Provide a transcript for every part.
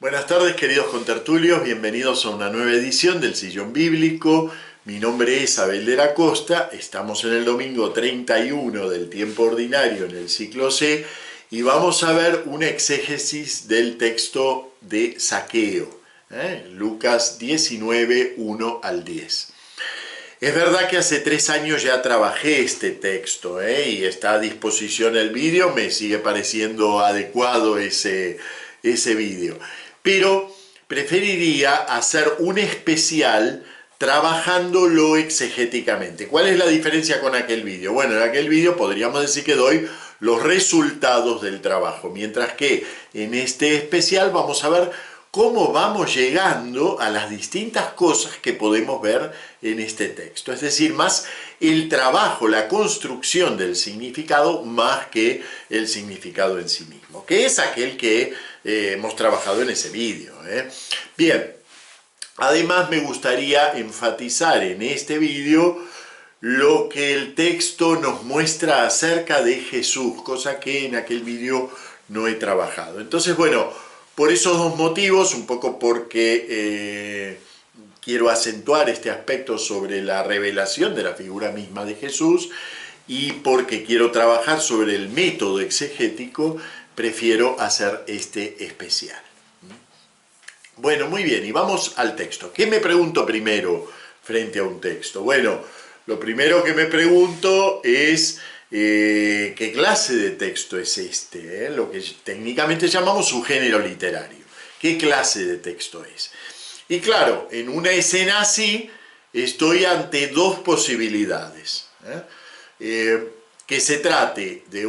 Buenas tardes, queridos contertulios, bienvenidos a una nueva edición del Sillón Bíblico. Mi nombre es Abel de la Costa, estamos en el domingo 31 del tiempo ordinario en el ciclo C y vamos a ver una exégesis del texto de Zaqueo, Lucas 19, 1 al 10. Es verdad que hace 3 años ya trabajé este texto y está a disposición el vídeo, me sigue pareciendo adecuado ese vídeo. Pero preferiría hacer un especial trabajándolo exegéticamente. ¿Cuál es la diferencia con aquel vídeo? Bueno, en aquel vídeo podríamos decir que doy los resultados del trabajo, mientras que en este especial vamos a ver cómo vamos llegando a las distintas cosas que podemos ver en este texto. Es decir, más el trabajo, la construcción del significado, más que el significado en sí mismo, que es aquel que hemos trabajado en ese vídeo. Bien, además me gustaría enfatizar en este vídeo lo que el texto nos muestra acerca de Jesús, cosa que en aquel vídeo no he trabajado. Entonces, bueno, por esos dos motivos, un poco porque quiero acentuar este aspecto sobre la revelación de la figura misma de Jesús y porque quiero trabajar sobre el método exegético, prefiero hacer este especial. Bueno, muy bien, y vamos al texto. ¿Qué me pregunto primero frente a un texto? Bueno, lo primero que me pregunto es ¿qué clase de texto es este? Lo que técnicamente llamamos su género literario. ¿Qué clase de texto es? Y claro, en una escena así estoy ante dos posibilidades. Que se trate de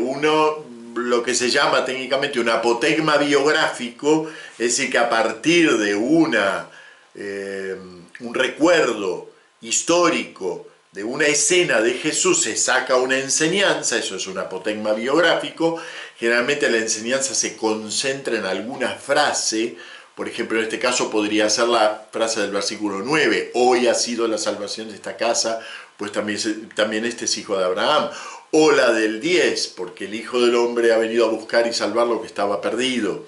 lo que se llama técnicamente un apotegma biográfico, es decir, que a partir de un recuerdo histórico de una escena de Jesús se saca una enseñanza, eso es un apotegma biográfico. Generalmente la enseñanza se concentra en alguna frase, por ejemplo en este caso podría ser la frase del versículo 9, hoy ha sido la salvación de esta casa, pues también este es hijo de Abraham, o la del 10, porque el Hijo del Hombre ha venido a buscar y salvar lo que estaba perdido.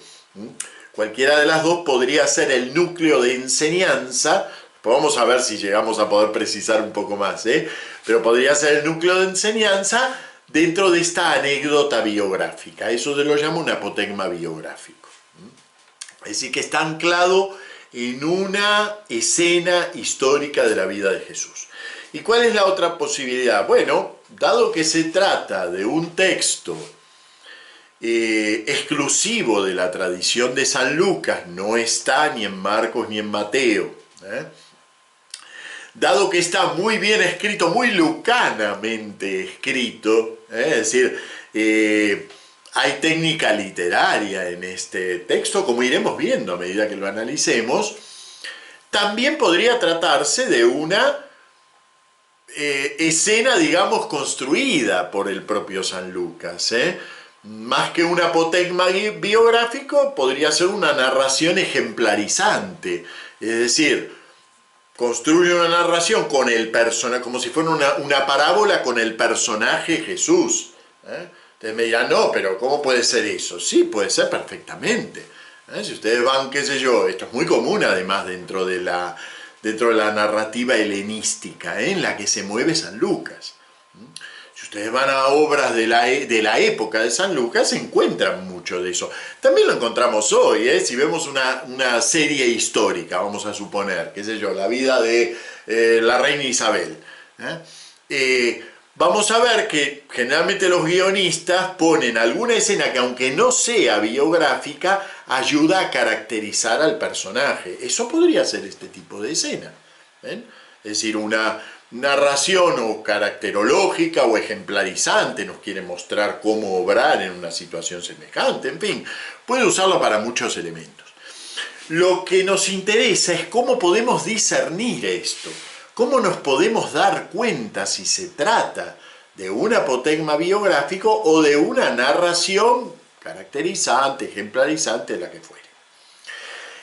Cualquiera de las dos podría ser el núcleo de enseñanza. Vamos a ver si llegamos a poder precisar un poco más, pero podría ser el núcleo de enseñanza dentro de esta anécdota biográfica. Eso se lo llama un apotegma biográfico. Es decir, que está anclado en una escena histórica de la vida de Jesús. ¿Y cuál es la otra posibilidad? Bueno, dado que se trata de un texto exclusivo de la tradición de San Lucas, no está ni en Marcos ni en Mateo, dado que está muy bien escrito, muy lucanamente escrito, es decir, hay técnica literaria en este texto, como iremos viendo a medida que lo analicemos, también podría tratarse de una escena, digamos, construida por el propio San Lucas. Más que un apotegma biográfico, podría ser una narración ejemplarizante, es decir, construye una narración con el personaje, como si fuera una parábola con el personaje Jesús. Ustedes me dirán, no, pero ¿cómo puede ser eso? Sí, puede ser perfectamente. Si ustedes van, qué sé yo, esto es muy común además dentro de la narrativa helenística, en la que se mueve San Lucas. Si ustedes van a obras de la época de San Lucas, se encuentran mucho de eso. También lo encontramos hoy, si vemos una serie histórica, vamos a suponer, qué sé yo, la vida de la reina Isabel. Vamos a ver que generalmente los guionistas ponen alguna escena que, aunque no sea biográfica, ayuda a caracterizar al personaje. Eso podría ser este tipo de escena. Es decir, una narración o caracterológica o ejemplarizante nos quiere mostrar cómo obrar en una situación semejante. En fin, puede usarlo para muchos elementos. Lo que nos interesa es cómo podemos discernir esto. ¿Cómo nos podemos dar cuenta si se trata de un apotegma biográfico o de una narración caracterizante, ejemplarizante, la que fuere?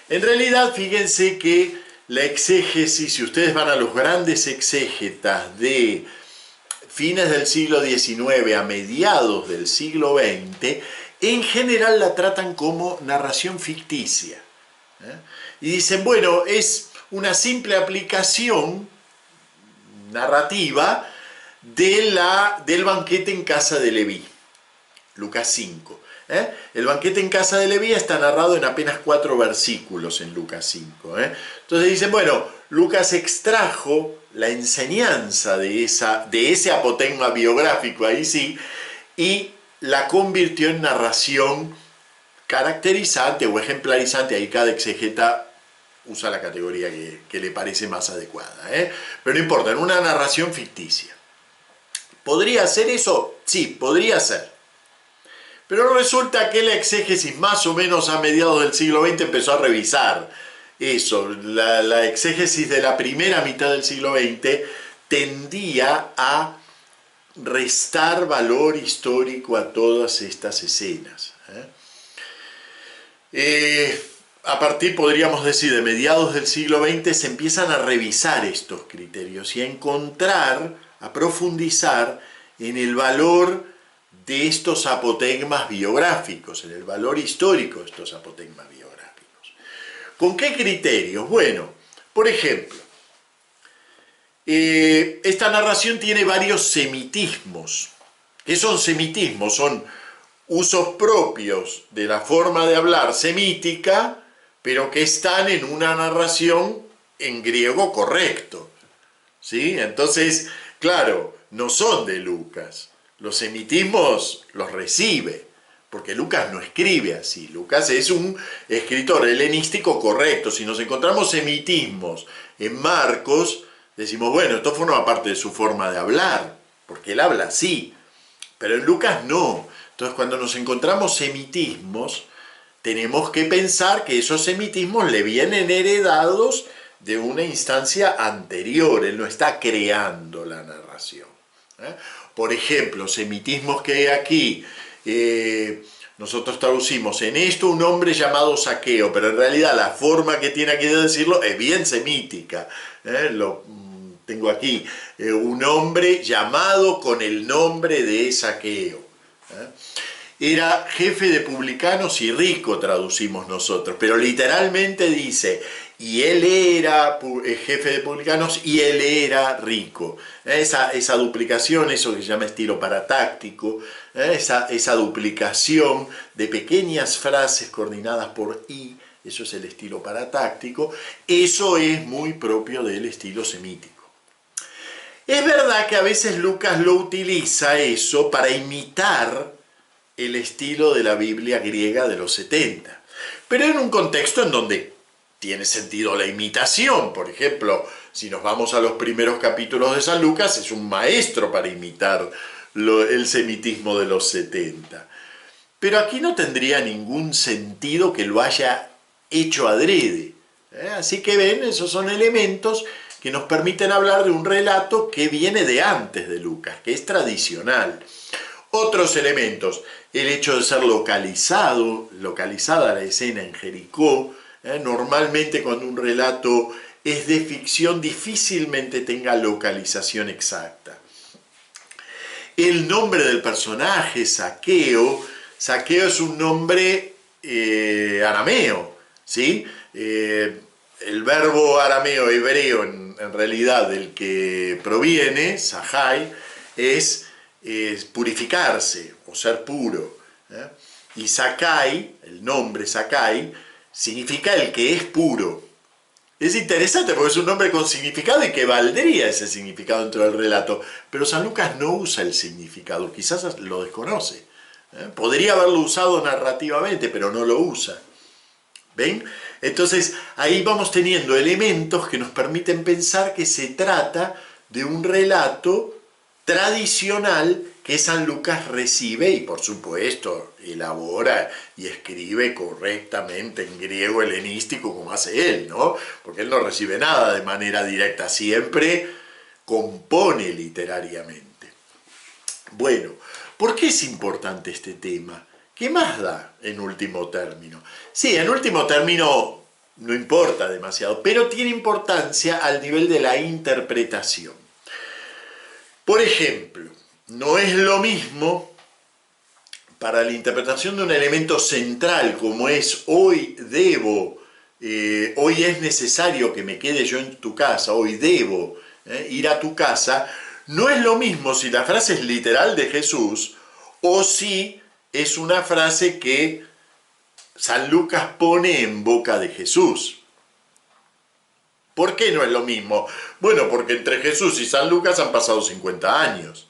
En realidad, fíjense que la exégesis, si ustedes van a los grandes exégetas de fines del siglo XIX a mediados del siglo XX, en general la tratan como narración ficticia. Y dicen, bueno, es una simple aplicación narrativa del banquete en casa de Leví, Lucas 5. El banquete en casa de Leví está narrado en apenas 4 versículos en Lucas 5. Entonces dicen, bueno, Lucas extrajo la enseñanza de ese apotegma biográfico, ahí sí, y la convirtió en narración caracterizante o ejemplarizante. Ahí cada exegeta usa la categoría que le parece más adecuada. Pero no importa, en una narración ficticia. ¿Podría ser eso? Sí, podría ser. Pero resulta que la exégesis más o menos a mediados del siglo XX empezó a revisar eso. La exégesis de la primera mitad del siglo XX tendía a restar valor histórico a todas estas escenas. A partir, podríamos decir, de mediados del siglo XX se empiezan a revisar estos criterios y a encontrar, a profundizar en el valor de estos apotegmas biográficos, en el valor histórico de estos apotegmas biográficos. ¿Con qué criterios? Bueno, por ejemplo, esta narración tiene varios semitismos. ¿Qué son semitismos? Son usos propios de la forma de hablar semítica, pero que están en una narración en griego correcto. ¿Sí? Entonces, claro, no son de Lucas. Los semitismos los recibe, porque Lucas no escribe así. Lucas es un escritor helenístico correcto. Si nos encontramos semitismos en Marcos, decimos, bueno, esto forma parte de su forma de hablar, porque él habla así. Pero en Lucas no. Entonces, cuando nos encontramos semitismos, tenemos que pensar que esos semitismos le vienen heredados de una instancia anterior. Él no está creando la narración. Por ejemplo, semitismos que hay aquí, nosotros traducimos en esto un hombre llamado Zaqueo, pero en realidad la forma que tiene aquí de decirlo es bien semítica. Tengo aquí un hombre llamado con el nombre de Zaqueo. Era jefe de publicanos y rico, traducimos nosotros, pero literalmente dice, y él era jefe de publicanos y él era rico. Esa duplicación, eso que se llama estilo paratáctico, esa duplicación de pequeñas frases coordinadas por i, eso es el estilo paratáctico, eso es muy propio del estilo semítico. Es verdad que a veces Lucas lo utiliza eso para imitar el estilo de la Biblia griega de los 70, pero en un contexto en donde tiene sentido la imitación. Por ejemplo, si nos vamos a los primeros capítulos de San Lucas, es un maestro para imitar el semitismo de los 70. Pero aquí no tendría ningún sentido que lo haya hecho adrede. Así que ven, esos son elementos que nos permiten hablar de un relato que viene de antes de Lucas, que es tradicional. Otros elementos, el hecho de ser localizada la escena en Jericó. Normalmente cuando un relato es de ficción difícilmente tenga localización exacta. El nombre del personaje, Zaqueo es un nombre arameo, ¿sí? El verbo arameo hebreo en realidad del que proviene, Zahai, es purificarse o ser puro. Y Zakai, el nombre Zakai, significa el que es puro. Es interesante porque es un nombre con significado y que valdría ese significado dentro del relato, pero San Lucas no usa el significado, quizás lo desconoce. Podría haberlo usado narrativamente, pero no lo usa. ¿Ven? Entonces ahí vamos teniendo elementos que nos permiten pensar que se trata de un relato tradicional que San Lucas recibe y por supuesto elabora y escribe correctamente en griego helenístico como hace él, ¿no? Porque él no recibe nada de manera directa, siempre compone literariamente. Bueno, ¿por qué es importante este tema? ¿Qué más da en último término? Sí, en último término no importa demasiado, pero tiene importancia al nivel de la interpretación. Por ejemplo, no es lo mismo para la interpretación de un elemento central como es hoy debo hoy es necesario que me quede yo en tu casa, hoy debo ir a tu casa, no es lo mismo si la frase es literal de Jesús o si es una frase que San Lucas pone en boca de Jesús. ¿Por qué no es lo mismo? Bueno, porque entre Jesús y San Lucas han pasado 50 años.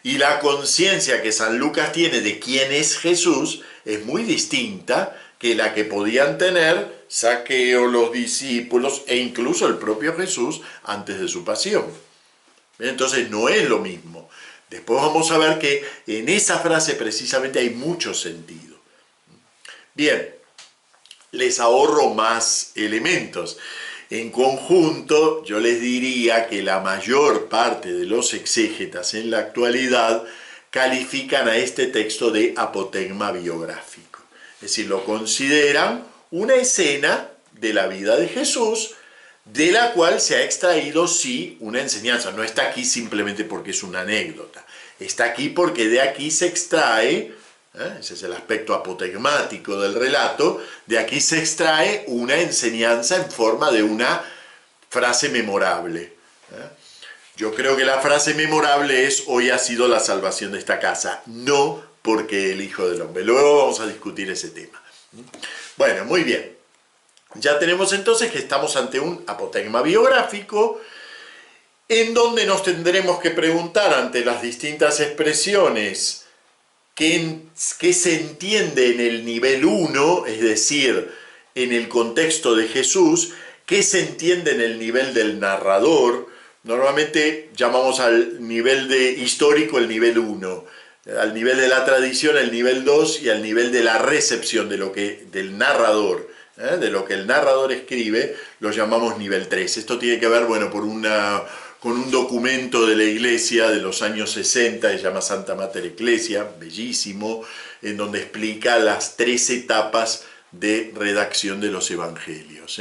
Y la conciencia que San Lucas tiene de quién es Jesús es muy distinta que la que podían tener Zaqueo, los discípulos e incluso el propio Jesús antes de su pasión. Entonces no es lo mismo. Después vamos a ver que en esa frase precisamente hay mucho sentido. Bien, les ahorro más elementos. En conjunto, yo les diría que la mayor parte de los exégetas en la actualidad califican a este texto de apotegma biográfico. Es decir, lo consideran una escena de la vida de Jesús, de la cual se ha extraído, sí, una enseñanza. No está aquí simplemente porque es una anécdota. Está aquí porque de aquí se extrae, ese es el aspecto apotegmático del relato, de aquí se extrae una enseñanza en forma de una frase memorable. Yo creo que la frase memorable es: hoy ha sido la salvación de esta casa, no porque el Hijo del Hombre. Luego vamos a discutir ese tema. Bueno, muy bien. Ya tenemos entonces que estamos ante un apotegma biográfico en donde nos tendremos que preguntar ante las distintas expresiones qué se entiende en el nivel 1, es decir, en el contexto de Jesús, qué se entiende en el nivel del narrador. Normalmente llamamos al nivel histórico el nivel 1, al nivel de la tradición el nivel 2 y al nivel de la recepción del narrador, de lo que el narrador escribe, lo llamamos nivel 3. Esto tiene que ver, bueno, con un documento de la Iglesia de los años 60, se llama Santa Mater Ecclesia, bellísimo, en donde explica las 3 etapas de redacción de los evangelios.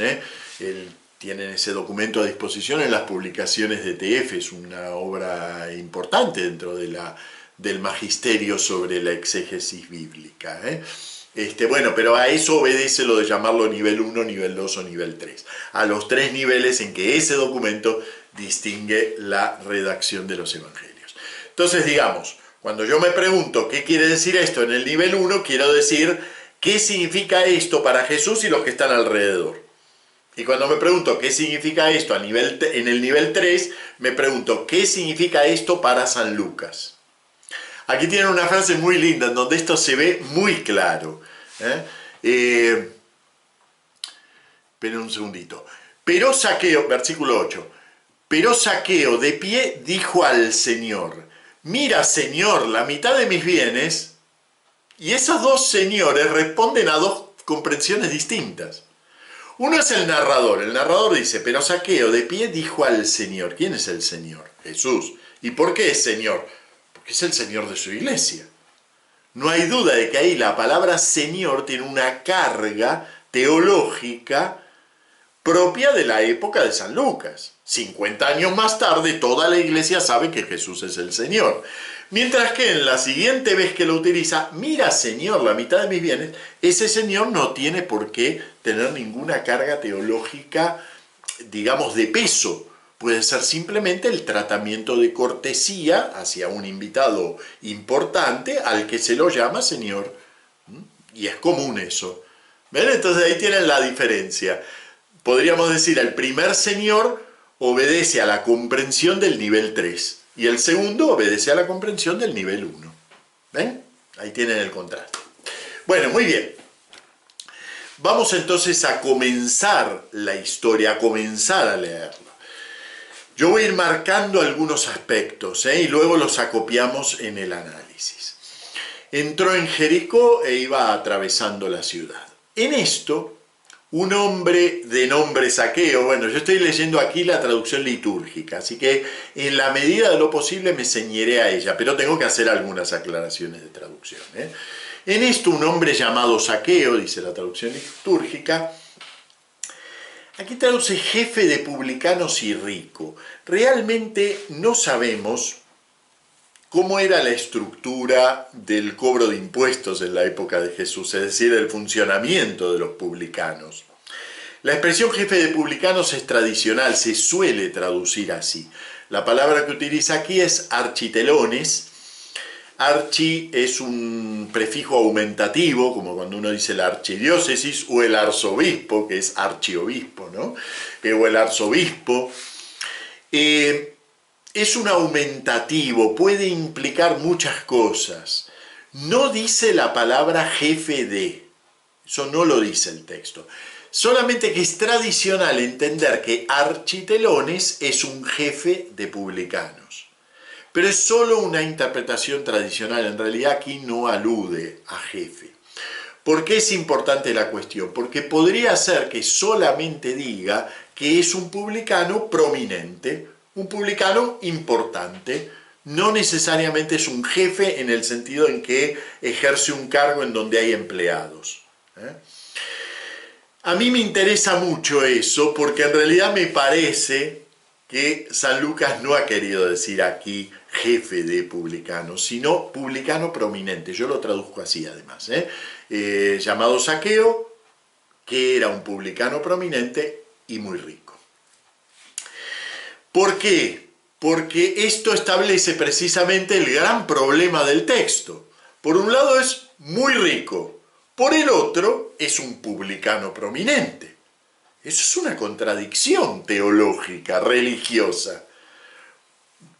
Tienen ese documento a disposición en las publicaciones de TF, es una obra importante dentro del magisterio sobre la exégesis bíblica. Bueno, pero a eso obedece lo de llamarlo nivel 1, nivel 2 o nivel 3. A los 3 niveles en que ese documento distingue la redacción de los evangelios. Entonces, digamos, cuando yo me pregunto qué quiere decir esto en el nivel 1, quiero decir qué significa esto para Jesús y los que están alrededor. Y cuando me pregunto qué significa esto en el nivel 3, me pregunto qué significa esto para San Lucas. Aquí tienen una frase muy linda en donde esto se ve muy claro. Esperen un segundito. Pero Zaqueo, versículo 8, pero Zaqueo de pie dijo al Señor: mira, Señor, la mitad de mis bienes. Y esos dos señores responden a dos comprensiones distintas. Uno es el narrador dice: pero Zaqueo de pie dijo al Señor. ¿Quién es el Señor? Jesús. ¿Y por qué es Señor? Porque es el Señor de su iglesia. No hay duda de que ahí la palabra Señor tiene una carga teológica propia de la época de San Lucas. 50 años más tarde, toda la iglesia sabe que Jesús es el Señor. Mientras que en la siguiente vez que lo utiliza, mira, Señor, la mitad de mis bienes, ese Señor no tiene por qué tener ninguna carga teológica, digamos, de peso. Puede ser simplemente el tratamiento de cortesía hacia un invitado importante al que se lo llama Señor. Y es común eso. ¿Ven? Entonces ahí tienen la diferencia. Podríamos decir, el primer Señor obedece a la comprensión del nivel 3 y el segundo obedece a la comprensión del nivel 1. ¿Ven? Ahí tienen el contraste. Bueno, muy bien. Vamos entonces a comenzar la historia, a comenzar a leerlo. Yo voy a ir marcando algunos aspectos y luego los acopiamos en el análisis. Entró en Jericó e iba atravesando la ciudad. En esto, un hombre de nombre Zaqueo, bueno, yo estoy leyendo aquí la traducción litúrgica, así que en la medida de lo posible me ceñiré a ella, pero tengo que hacer algunas aclaraciones de traducción. En esto, un hombre llamado Zaqueo, dice la traducción litúrgica, aquí traduce jefe de publicanos y rico. Realmente no sabemos cómo era la estructura del cobro de impuestos en la época de Jesús, es decir, el funcionamiento de los publicanos. La expresión jefe de publicanos es tradicional, se suele traducir así. La palabra que utiliza aquí es architelones. Archi es un prefijo aumentativo, como cuando uno dice la archidiócesis, o el arzobispo, que es archiobispo, ¿no? O el arzobispo. Es un aumentativo, puede implicar muchas cosas. No dice la palabra jefe de, eso no lo dice el texto. Solamente que es tradicional entender que architelones es un jefe de publicanos. Pero es solo una interpretación tradicional, en realidad aquí no alude a jefe. ¿Por qué es importante la cuestión? Porque podría ser que solamente diga que es un publicano prominente, un publicano importante, no necesariamente es un jefe en el sentido en que ejerce un cargo en donde hay empleados. A mí me interesa mucho eso porque en realidad me parece que San Lucas no ha querido decir aquí jefe de publicanos, sino publicano prominente. Yo lo traduzco así además, llamado Zaqueo, que era un publicano prominente y muy rico. ¿Por qué? Porque esto establece precisamente el gran problema del texto. Por un lado es muy rico, por el otro es un publicano prominente. Eso es una contradicción teológica, religiosa.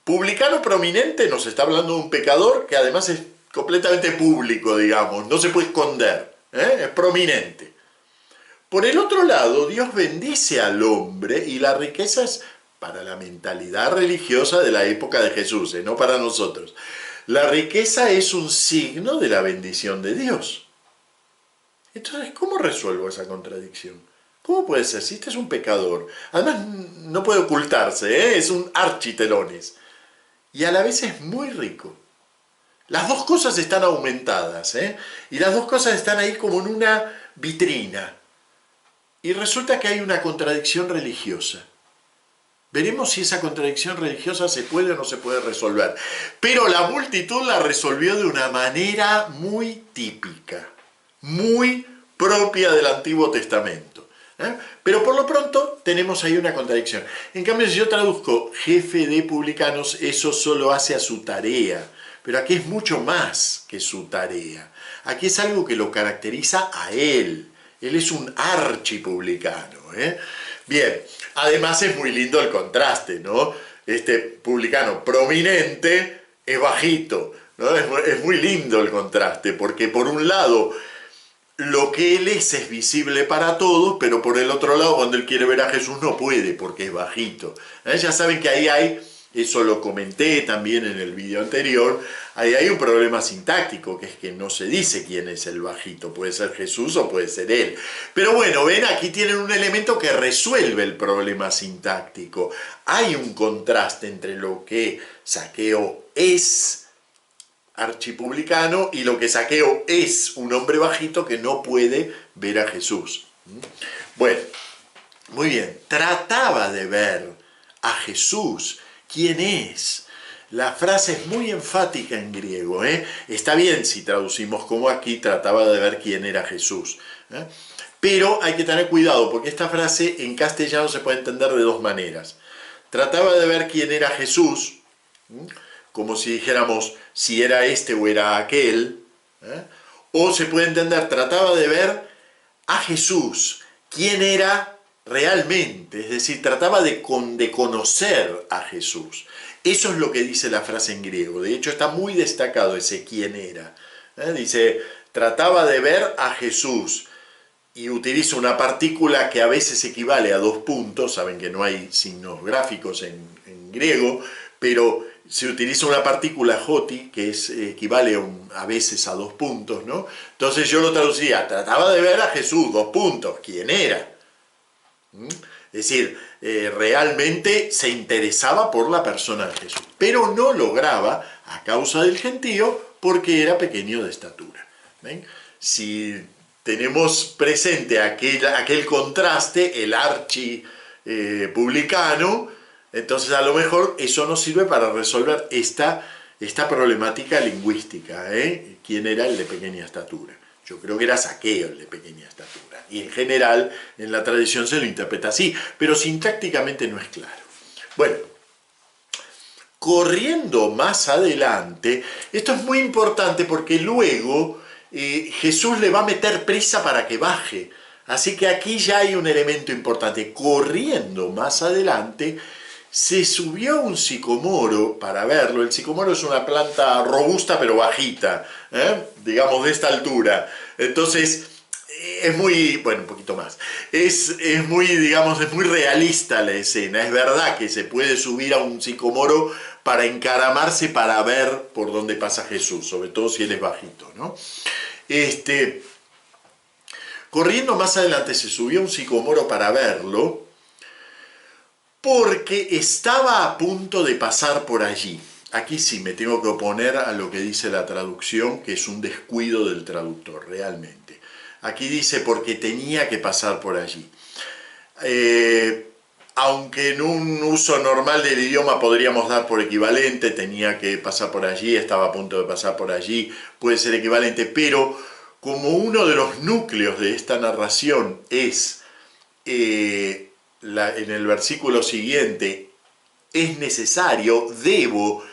Publicano prominente nos está hablando de un pecador que además es completamente público, digamos, no se puede esconder, es prominente. Por el otro lado, Dios bendice al hombre y la riqueza es para la mentalidad religiosa de la época de Jesús, no para nosotros. La riqueza es un signo de la bendición de Dios. Entonces, ¿cómo resuelvo esa contradicción? ¿Cómo puede ser? Si este es un pecador, además no puede ocultarse, es un architelones, y a la vez es muy rico. Las dos cosas están aumentadas, y las dos cosas están ahí como en una vitrina. Y resulta que hay una contradicción religiosa. Veremos si esa contradicción religiosa se puede o no se puede resolver. Pero la multitud la resolvió de una manera muy típica, muy propia del Antiguo Testamento. Pero por lo pronto tenemos ahí una contradicción. En cambio, si yo traduzco jefe de publicanos, eso solo hace a su tarea. Pero aquí es mucho más que su tarea. Aquí es algo que lo caracteriza a él. Él es un archipublicano. Bien, además es muy lindo el contraste, ¿no? Este publicano prominente es bajito, ¿no? Es muy lindo el contraste, porque por un lado lo que él es visible para todos, pero por el otro lado cuando él quiere ver a Jesús no puede porque es bajito. Ya saben que ahí hay, eso lo comenté también en el video anterior, ahí hay un problema sintáctico, que es que no se dice quién es el bajito, puede ser Jesús o puede ser él. Pero bueno, ven, aquí tienen un elemento que resuelve el problema sintáctico. Hay un contraste entre lo que Zaqueo es archipublicano y lo que Zaqueo es un hombre bajito que no puede ver a Jesús. Bueno, muy bien, trataba de ver a Jesús. ¿Quién es? La frase es muy enfática en griego. Está bien si traducimos como aquí, trataba de ver quién era Jesús. Pero hay que tener cuidado porque esta frase en castellano se puede entender de dos maneras. Trataba de ver quién era Jesús, como si dijéramos si era este o era aquel. O se puede entender, trataba de ver a Jesús, quién era realmente, es decir, trataba de conocer a Jesús. Eso es lo que dice la frase en griego. De hecho, está muy destacado ese quién era. Dice, trataba de ver a Jesús. Y utiliza una partícula que a veces equivale a 2 puntos. Saben que no hay signos gráficos en griego, pero se utiliza una partícula joti que equivale a veces a 2 puntos, ¿no? Entonces yo lo traducía, trataba de ver a Jesús, 2 puntos, ¿quién era? Es decir, realmente se interesaba por la persona de Jesús, pero no lograba a causa del gentío porque era pequeño de estatura. ¿Ven? Si tenemos presente aquel contraste, el archipublicano, entonces a lo mejor eso nos sirve para resolver esta problemática lingüística, ¿quién era el de pequeña estatura? Yo creo que era Zaqueo el de pequeña estatura. Y en general, en la tradición se lo interpreta así, pero sintácticamente no es claro. Bueno, corriendo más adelante, esto es muy importante porque luego Jesús le va a meter prisa para que baje. Así que aquí ya hay un elemento importante. Corriendo más adelante, se subió a un sicomoro para verlo. El sicomoro es una planta robusta pero bajita, digamos de esta altura. Entonces es muy, bueno, un poquito más. Es muy, digamos, es muy realista la escena. Es verdad que se puede subir a un sicomoro para encaramarse para ver por dónde pasa Jesús, sobre todo si él es bajito, ¿no? Corriendo más adelante se subió a un sicomoro para verlo, porque estaba a punto de pasar por allí. Aquí sí me tengo que oponer a lo que dice la traducción, que es un descuido del traductor, realmente. Aquí dice porque tenía que pasar por allí. Aunque en un uso normal del idioma podríamos dar por equivalente, tenía que pasar por allí, estaba a punto de pasar por allí, puede ser equivalente, pero como uno de los núcleos de esta narración es en el versículo siguiente, es necesario, debo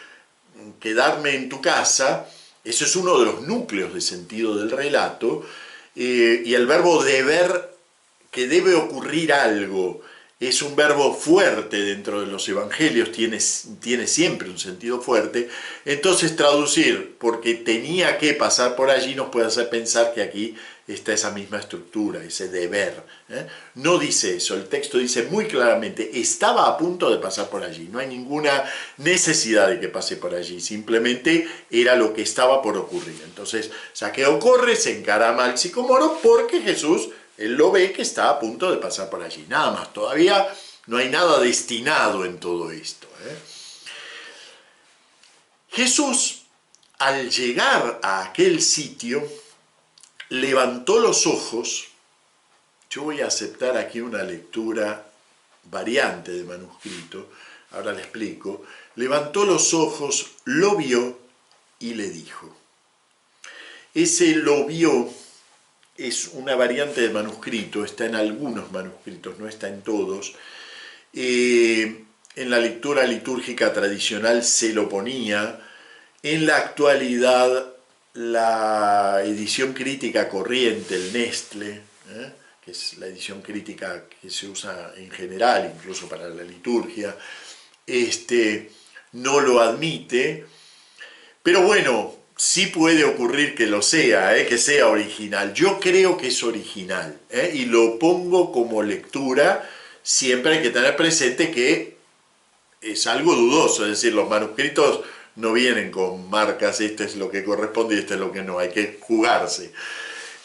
quedarme en tu casa, eso es uno de los núcleos de sentido del relato, y el verbo deber, que debe ocurrir algo, es un verbo fuerte dentro de los evangelios, tiene siempre un sentido fuerte. Entonces traducir porque tenía que pasar por allí nos puede hacer pensar que aquí está esa misma estructura, ese deber. No dice eso, el texto dice muy claramente, estaba a punto de pasar por allí, no hay ninguna necesidad de que pase por allí, simplemente era lo que estaba por ocurrir. Entonces Zaqueo corre, se encarama al sicomoro porque Jesús, él lo ve que está a punto de pasar por allí, nada más, todavía no hay nada destinado en todo esto. Jesús, al llegar a aquel sitio, levantó los ojos. Yo voy a aceptar aquí una lectura variante de manuscrito, ahora le explico. Levantó los ojos, lo vio y le dijo. Ese lo vio es una variante de manuscrito, está en algunos manuscritos, no está en todos. En la lectura litúrgica tradicional se lo ponía. En la actualidad, la edición crítica corriente, el Nestle, que es la edición crítica que se usa en general, incluso para la liturgia, no lo admite, pero bueno, sí puede ocurrir que lo sea, que sea original. Yo creo que es original, y lo pongo como lectura. Siempre hay que tener presente que es algo dudoso, es decir, los manuscritos no vienen con marcas, esto es lo que corresponde y esto es lo que no, hay que jugarse.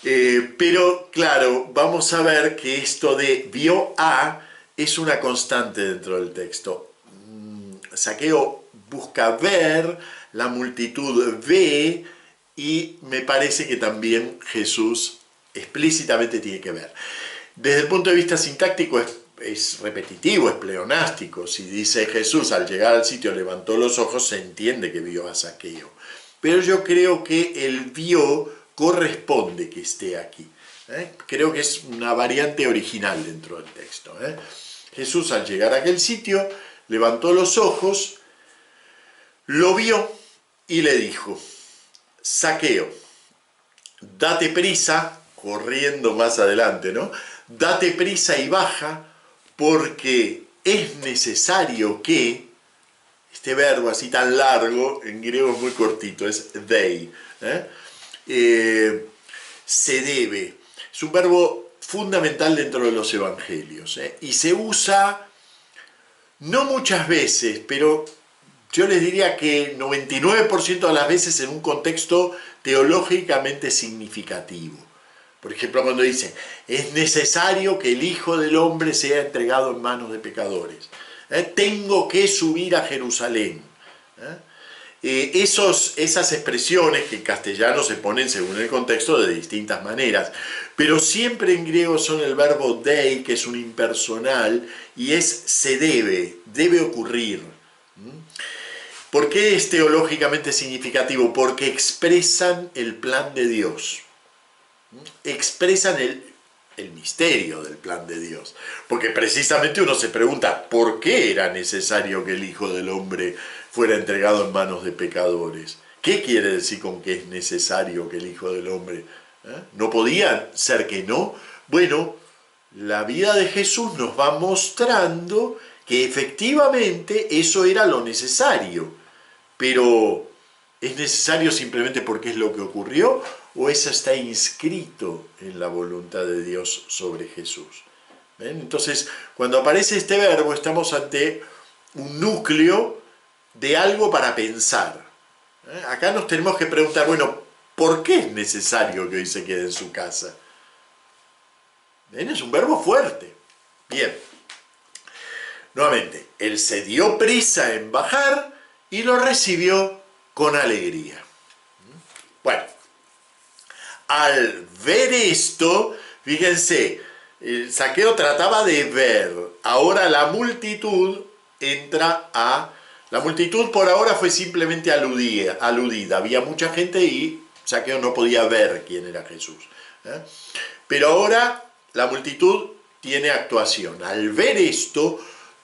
Pero claro, vamos a ver que esto de vio a es una constante dentro del texto. Zaqueo busca ver, la multitud ve, y me parece que también Jesús explícitamente tiene que ver. Desde el punto de vista sintáctico es repetitivo, es pleonástico. Si dice Jesús al llegar al sitio levantó los ojos, se entiende que vio a Zaqueo. Pero yo creo que el vio corresponde que esté aquí. Creo que es una variante original dentro del texto. Jesús al llegar a aquel sitio levantó los ojos, lo vio y le dijo, Zaqueo, date prisa, corriendo más adelante, ¿no? Date prisa y baja, porque es necesario que, este verbo así tan largo, en griego es muy cortito, es dei, se debe. Es un verbo fundamental dentro de los evangelios, y se usa no muchas veces, pero yo les diría que 99% de las veces en un contexto teológicamente significativo. Por ejemplo, cuando dice, es necesario que el Hijo del Hombre sea entregado en manos de pecadores. Tengo que subir a Jerusalén. Esas expresiones que en castellano se ponen según el contexto de distintas maneras, pero siempre en griego son el verbo dei, que es un impersonal, y es se debe, debe ocurrir. ¿Por qué es teológicamente significativo? Porque expresan el plan de Dios. expresan el misterio del plan de Dios. Porque precisamente uno se pregunta, ¿por qué era necesario que el Hijo del Hombre fuera entregado en manos de pecadores? ¿Qué quiere decir con que es necesario que el Hijo del Hombre? ¿No podía ser que no? Bueno, la vida de Jesús nos va mostrando que efectivamente eso era lo necesario, pero ¿es necesario simplemente porque es lo que ocurrió o eso está inscrito en la voluntad de Dios sobre Jesús? ¿Ven? Entonces, cuando aparece este verbo estamos ante un núcleo de algo para pensar. Acá nos tenemos que preguntar, bueno, ¿por qué es necesario que hoy se quede en su casa? ¿Ven? Es un verbo fuerte. Bien. Nuevamente, él se dio prisa en bajar y lo recibió con alegría. Bueno, al ver esto, fíjense, Zaqueo trataba de ver, ahora la multitud entra a... La multitud por ahora fue simplemente aludida, había mucha gente y Zaqueo no podía ver quién era Jesús. Pero ahora la multitud tiene actuación. Al ver esto,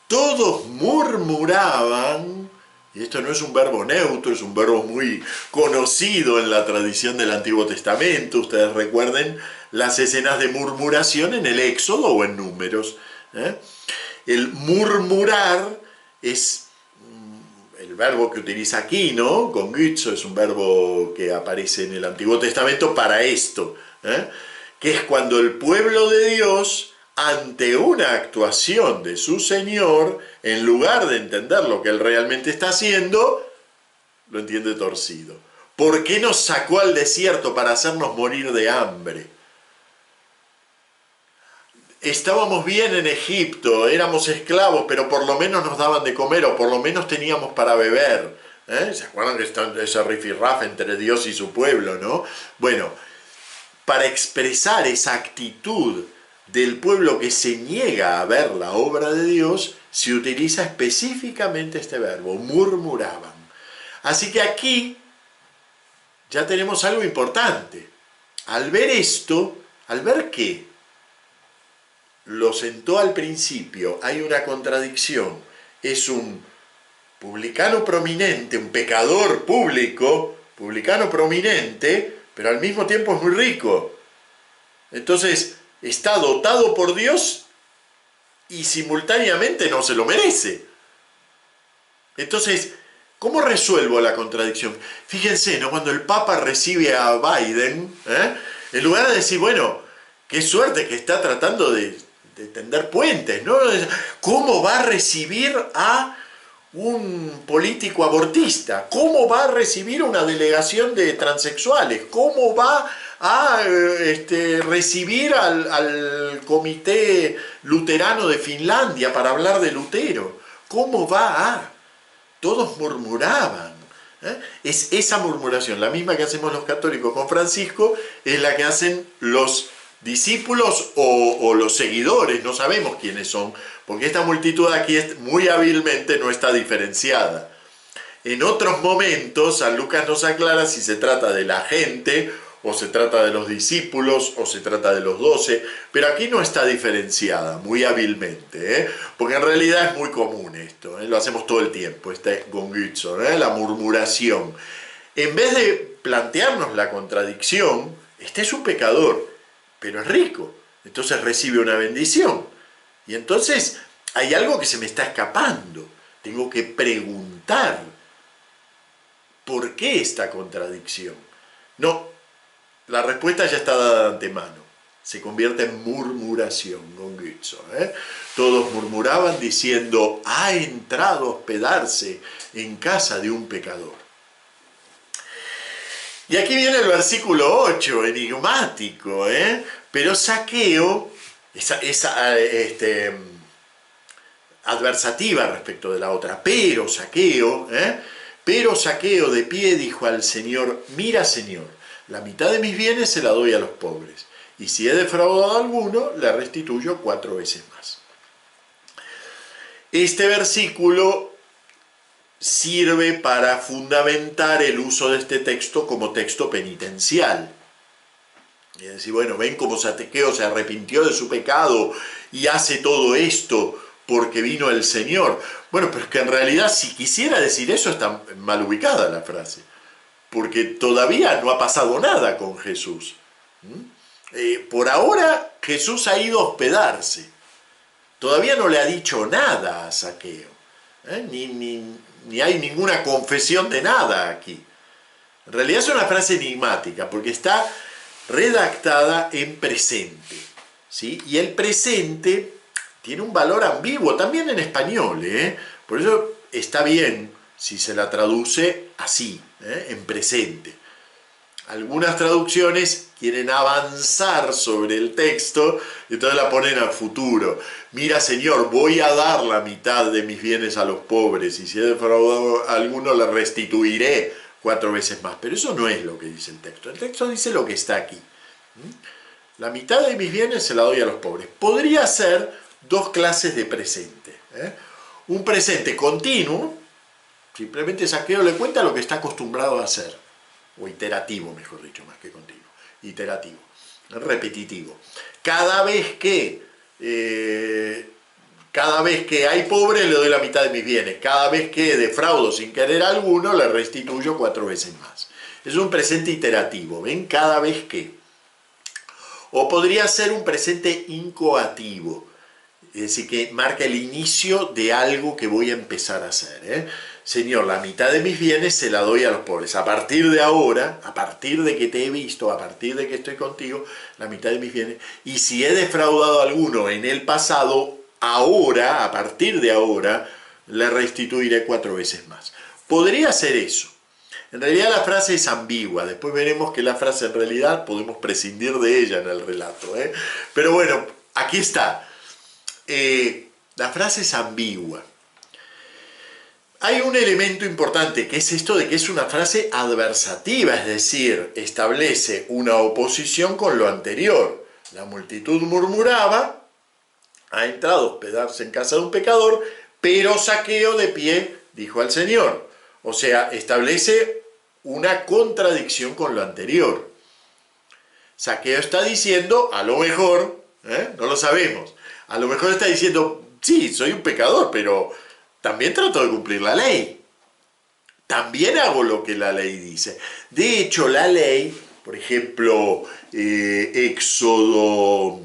todos murmuraban, y esto no es un verbo neutro, es un verbo muy conocido en la tradición del Antiguo Testamento. Ustedes recuerden las escenas de murmuración en el Éxodo o en Números. El murmurar es el verbo que utiliza aquí, ¿no? Gongizo es un verbo que aparece en el Antiguo Testamento para esto, que es cuando el pueblo de Dios, ante una actuación de su Señor, en lugar de entender lo que Él realmente está haciendo, lo entiende torcido. ¿Por qué nos sacó al desierto para hacernos morir de hambre? Estábamos bien en Egipto, éramos esclavos, pero por lo menos nos daban de comer, o por lo menos teníamos para beber. ¿Se acuerdan que está ese rifirrafe entre Dios y su pueblo, no? Bueno, para expresar esa actitud del pueblo que se niega a ver la obra de Dios, se utiliza específicamente este verbo, murmuraban. Así que aquí ya tenemos algo importante. Al ver esto, ¿al ver qué? Lo sentó al principio, hay una contradicción. Es un publicano prominente, un pecador público, publicano prominente, pero al mismo tiempo es muy rico. Entonces, está dotado por Dios y simultáneamente no se lo merece. Entonces, ¿cómo resuelvo la contradicción? Fíjense, ¿no? Cuando el Papa recibe a Biden, en lugar de decir, bueno, qué suerte que está tratando de tender puentes, ¿no? ¿Cómo va a recibir a un político abortista? ¿Cómo va a recibir una delegación de transexuales? ¿Cómo va a recibir al Comité Luterano de Finlandia para hablar de Lutero? ¿Cómo va a? Todos murmuraban. Es esa murmuración, la misma que hacemos los católicos con Francisco, es la que hacen los discípulos o los seguidores, no sabemos quiénes son, porque esta multitud aquí muy hábilmente no está diferenciada. En otros momentos, San Lucas nos aclara si se trata de la gente, o se trata de los discípulos, o se trata de los 12, pero aquí no está diferenciada, muy hábilmente, porque en realidad es muy común esto, lo hacemos todo el tiempo, este gongizo, la murmuración. En vez de plantearnos la contradicción, este es un pecador, pero es rico, entonces recibe una bendición. Y entonces hay algo que se me está escapando, tengo que preguntar, ¿por qué esta contradicción? No, la respuesta ya está dada de antemano, se convierte en murmuración, gongizo. Todos murmuraban diciendo, ha entrado a hospedarse en casa de un pecador. Y aquí viene el versículo 8, enigmático, pero Zaqueo, esa adversativa respecto de la otra, pero Zaqueo de pie dijo al Señor, mira Señor, la mitad de mis bienes se la doy a los pobres, y si he defraudado a alguno, le restituyo 4 veces más. Este versículo sirve para fundamentar el uso de este texto como texto penitencial. Y decir, bueno, ven cómo Zaqueo se arrepintió de su pecado y hace todo esto porque vino el Señor. Bueno, pero es que en realidad si quisiera decir eso está mal ubicada la frase, porque todavía no ha pasado nada con Jesús. Por ahora Jesús ha ido a hospedarse, todavía no le ha dicho nada a Zaqueo, ni hay ninguna confesión de nada aquí. En realidad es una frase enigmática porque está redactada en presente, ¿sí? Y el presente tiene un valor ambiguo, también en español, por eso está bien si se la traduce así, en presente. Algunas traducciones quieren avanzar sobre el texto y entonces la ponen al futuro. Mira, Señor, voy a dar la mitad de mis bienes a los pobres y si he defraudado a alguno le restituiré 4 veces más. Pero eso no es lo que dice el texto. El texto dice lo que está aquí. La mitad de mis bienes se la doy a los pobres. Podría ser 2 clases de presente. Un presente continuo, simplemente Zaqueo le cuenta lo que está acostumbrado a hacer. O iterativo, mejor dicho, más que continuo. Iterativo, repetitivo. Cada vez que hay pobres le doy la mitad de mis bienes. Cada vez que defraudo sin querer a alguno le restituyo 4 veces más. Es un presente iterativo, ¿ven? Cada vez que. O podría ser un presente incoativo, es decir, que marca el inicio de algo que voy a empezar a hacer. Señor, la mitad de mis bienes se la doy a los pobres. A partir de ahora, a partir de que te he visto, a partir de que estoy contigo, la mitad de mis bienes. Y si he defraudado a alguno en el pasado, ahora, a partir de ahora, le restituiré 4 veces más. Podría ser eso. En realidad la frase es ambigua. Después veremos que la frase en realidad podemos prescindir de ella en el relato. Pero bueno, aquí está. La frase es ambigua. Hay un elemento importante que es esto de que es una frase adversativa, es decir, establece una oposición con lo anterior. La multitud murmuraba, ha entrado a hospedarse en casa de un pecador, pero Zaqueo de pie dijo al Señor. O sea, establece una contradicción con lo anterior. Zaqueo está diciendo, a lo mejor, no lo sabemos, a lo mejor está diciendo, sí, soy un pecador, pero también trato de cumplir la ley. También hago lo que la ley dice. De hecho, la ley, por ejemplo, Éxodo,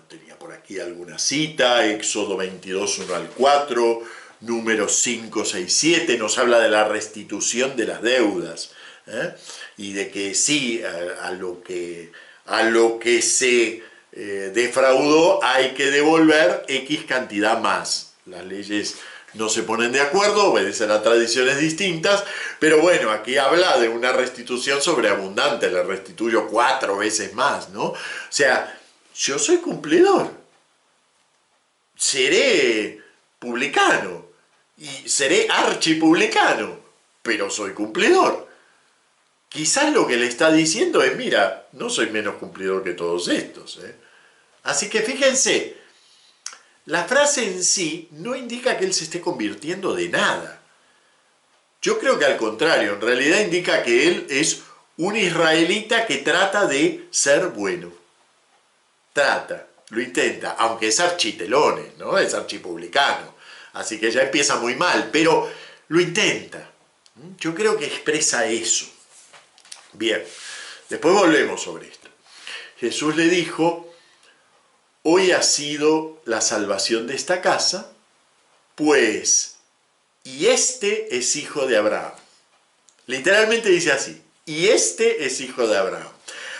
tenía por aquí alguna cita, Éxodo 22, 1 al 4, Números 5, 6, 7, nos habla de la restitución de las deudas. Y de que sí, a lo que se defraudó hay que devolver X cantidad más. Las leyes no se ponen de acuerdo, obedecen a tradiciones distintas, pero bueno, aquí habla de una restitución sobreabundante, le restituyo 4 veces más, ¿no? O sea, yo soy cumplidor, seré publicano y seré archipublicano, pero soy cumplidor. Quizás lo que le está diciendo es, mira, no soy menos cumplidor que todos estos. Así que fíjense, la frase en sí no indica que él se esté convirtiendo de nada. Yo creo que al contrario, en realidad indica que él es un israelita que trata de ser bueno. Trata, lo intenta, aunque es architelones, ¿no? Es archipublicano. Así que ya empieza muy mal, pero lo intenta. Yo creo que expresa eso. Bien, después volvemos sobre esto. Jesús le dijo, hoy ha sido la salvación de esta casa, pues, y este es hijo de Abraham. Literalmente dice así, y este es hijo de Abraham.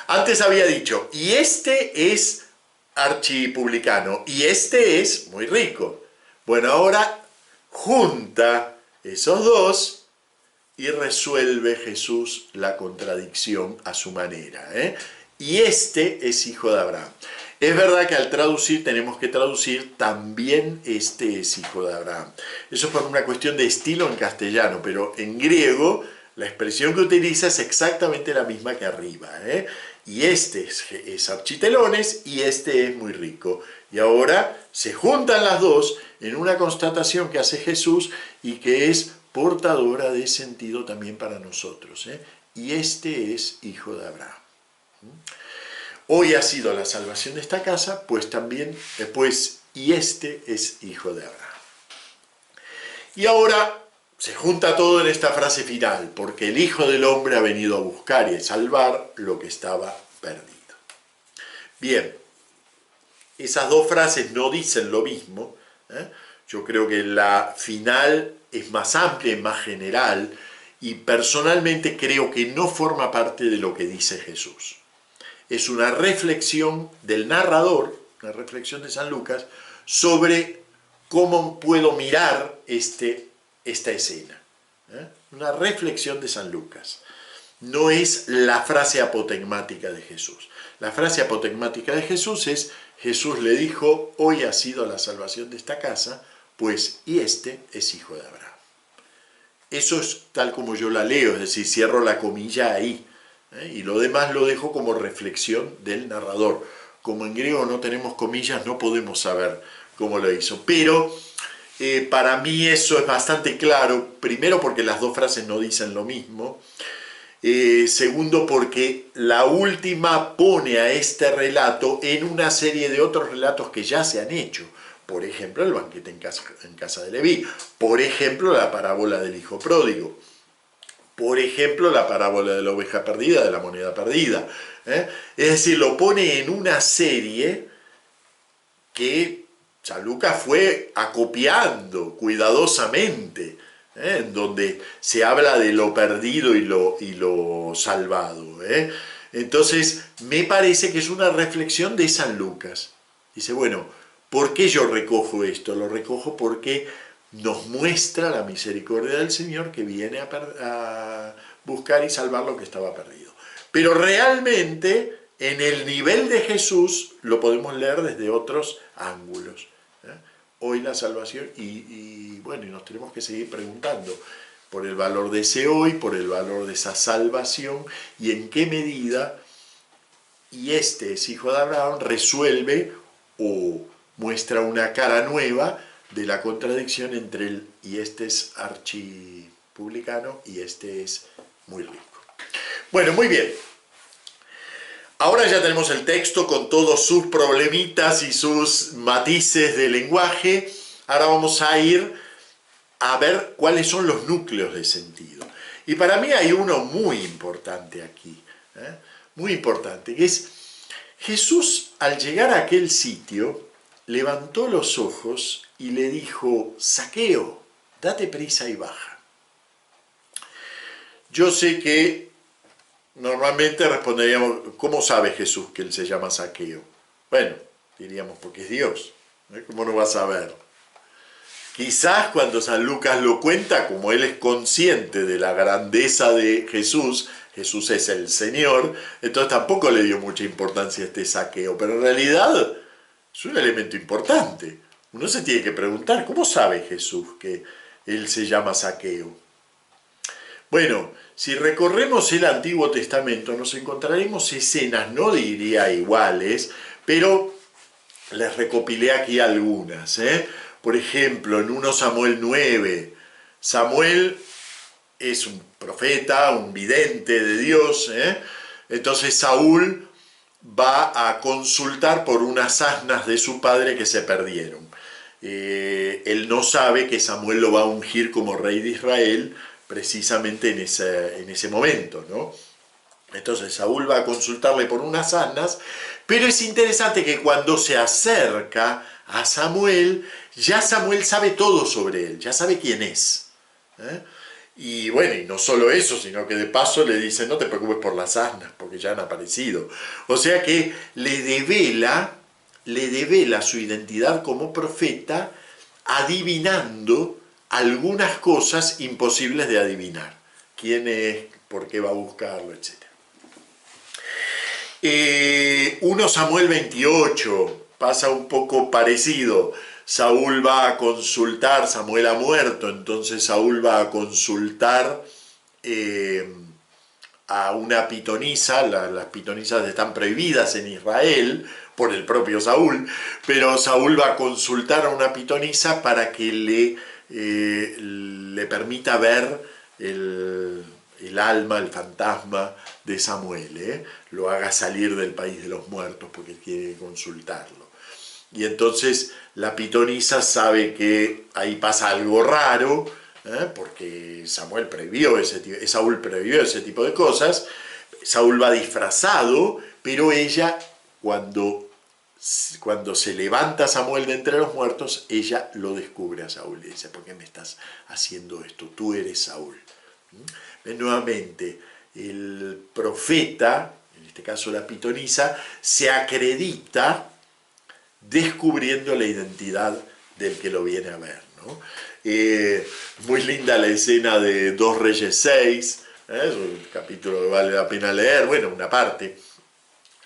Antes había dicho, y este es archipublicano, y este es muy rico. Bueno, ahora junta esos dos y resuelve Jesús la contradicción a su manera. Y este es hijo de Abraham. Es verdad que al traducir tenemos que traducir también este es hijo de Abraham. Eso es por una cuestión de estilo en castellano, pero en griego la expresión que utiliza es exactamente la misma que arriba. Y este es architelones y este es muy rico. Y ahora se juntan las dos en una constatación que hace Jesús y que es portadora de sentido también para nosotros. Y este es hijo de Abraham. Hoy ha sido la salvación de esta casa, pues también, y este es hijo de Abraham. Y ahora se junta todo en esta frase final, porque el Hijo del Hombre ha venido a buscar y a salvar lo que estaba perdido. Bien, esas dos frases no dicen lo mismo, ¿eh? Yo creo que la final es más amplia y más general, y personalmente creo que no forma parte de lo que dice Jesús. Es una reflexión del narrador, una reflexión de San Lucas, sobre cómo puedo mirar esta escena. Una reflexión de San Lucas. No es la frase apotegmática de Jesús. La frase apotegmática de Jesús es: Jesús le dijo, hoy ha sido la salvación de esta casa, pues y este es hijo de Abraham. Eso es tal como yo la leo, es decir, cierro la comilla ahí. Y lo demás lo dejo como reflexión del narrador. Como en griego no tenemos comillas, no podemos saber cómo lo hizo. Pero para mí eso es bastante claro. Primero porque las dos frases no dicen lo mismo. Segundo porque la última pone a este relato en una serie de otros relatos que ya se han hecho. Por ejemplo, el banquete en casa de Leví. Por ejemplo, la parábola del hijo pródigo. Por ejemplo, la parábola de la oveja perdida, de la moneda perdida. Es decir, lo pone en una serie que San Lucas fue acopiando cuidadosamente, en donde se habla de lo perdido y lo salvado. Entonces, me parece que es una reflexión de San Lucas. Dice, bueno, ¿por qué yo recojo esto? Lo recojo porque nos muestra la misericordia del Señor que viene a buscar y salvar lo que estaba perdido. Pero realmente, en el nivel de Jesús, lo podemos leer desde otros ángulos. Hoy la salvación, bueno, y nos tenemos que seguir preguntando por el valor de ese hoy, por el valor de esa salvación, y en qué medida, y este es hijo de Abraham, resuelve o muestra una cara nueva de la contradicción entre él y este es archipublicano y este es muy rico. Bueno, muy bien. Ahora ya tenemos el texto con todos sus problemitas y sus matices de lenguaje. Ahora vamos a ir a ver cuáles son los núcleos de sentido. Y para mí hay uno muy importante aquí, muy importante, que es Jesús, al llegar a aquel sitio, levantó los ojos y le dijo, Zaqueo, date prisa y baja. Yo sé que normalmente responderíamos, ¿cómo sabe Jesús que él se llama Zaqueo? Bueno, diríamos, porque es Dios. ¿Cómo no va a saber? Quizás cuando San Lucas lo cuenta, como él es consciente de la grandeza de Jesús, Jesús es el Señor, entonces tampoco le dio mucha importancia a este Zaqueo, pero en realidad es un elemento importante. Uno se tiene que preguntar, ¿cómo sabe Jesús que él se llama Zaqueo? Bueno, si recorremos el Antiguo Testamento nos encontraremos escenas, no diría iguales, pero les recopilé aquí algunas. Por ejemplo, en 1 Samuel 9, Samuel es un profeta, un vidente de Dios. Entonces Saúl va a consultar por unas asnas de su padre que se perdieron. Él no sabe que Samuel lo va a ungir como rey de Israel precisamente en ese momento, ¿no? Entonces Saúl va a consultarle por unas asnas, pero es interesante que cuando se acerca a Samuel, ya Samuel sabe todo sobre él, ya sabe quién es. Y bueno, y no solo eso, sino que de paso le dice, no te preocupes por las asnas, porque ya han aparecido. O sea que le devela su identidad como profeta, adivinando algunas cosas imposibles de adivinar. ¿Quién es? ¿Por qué va a buscarlo? Etcétera. 1 Samuel 28 pasa un poco parecido. Saúl va a consultar, Samuel ha muerto, entonces Saúl va a consultar a una pitonisa. Las pitonisas están prohibidas en Israel por el propio Saúl, pero Saúl va a consultar a una pitonisa para que le permita ver el el alma, el fantasma de Samuel, lo haga salir del país de los muertos porque quiere consultarlo. Y entonces la pitonisa sabe que ahí pasa algo raro, porque Saúl previó ese tipo de cosas. Saúl va disfrazado, pero ella, cuando se levanta Samuel de entre los muertos, ella lo descubre a Saúl y dice: ¿por qué me estás haciendo esto? Tú eres Saúl. Nuevamente, el profeta, en este caso la pitonisa, se acredita descubriendo la identidad del que lo viene a ver, ¿no? Muy linda la escena de 2 Reyes 6, es un capítulo que vale la pena leer, bueno, una parte.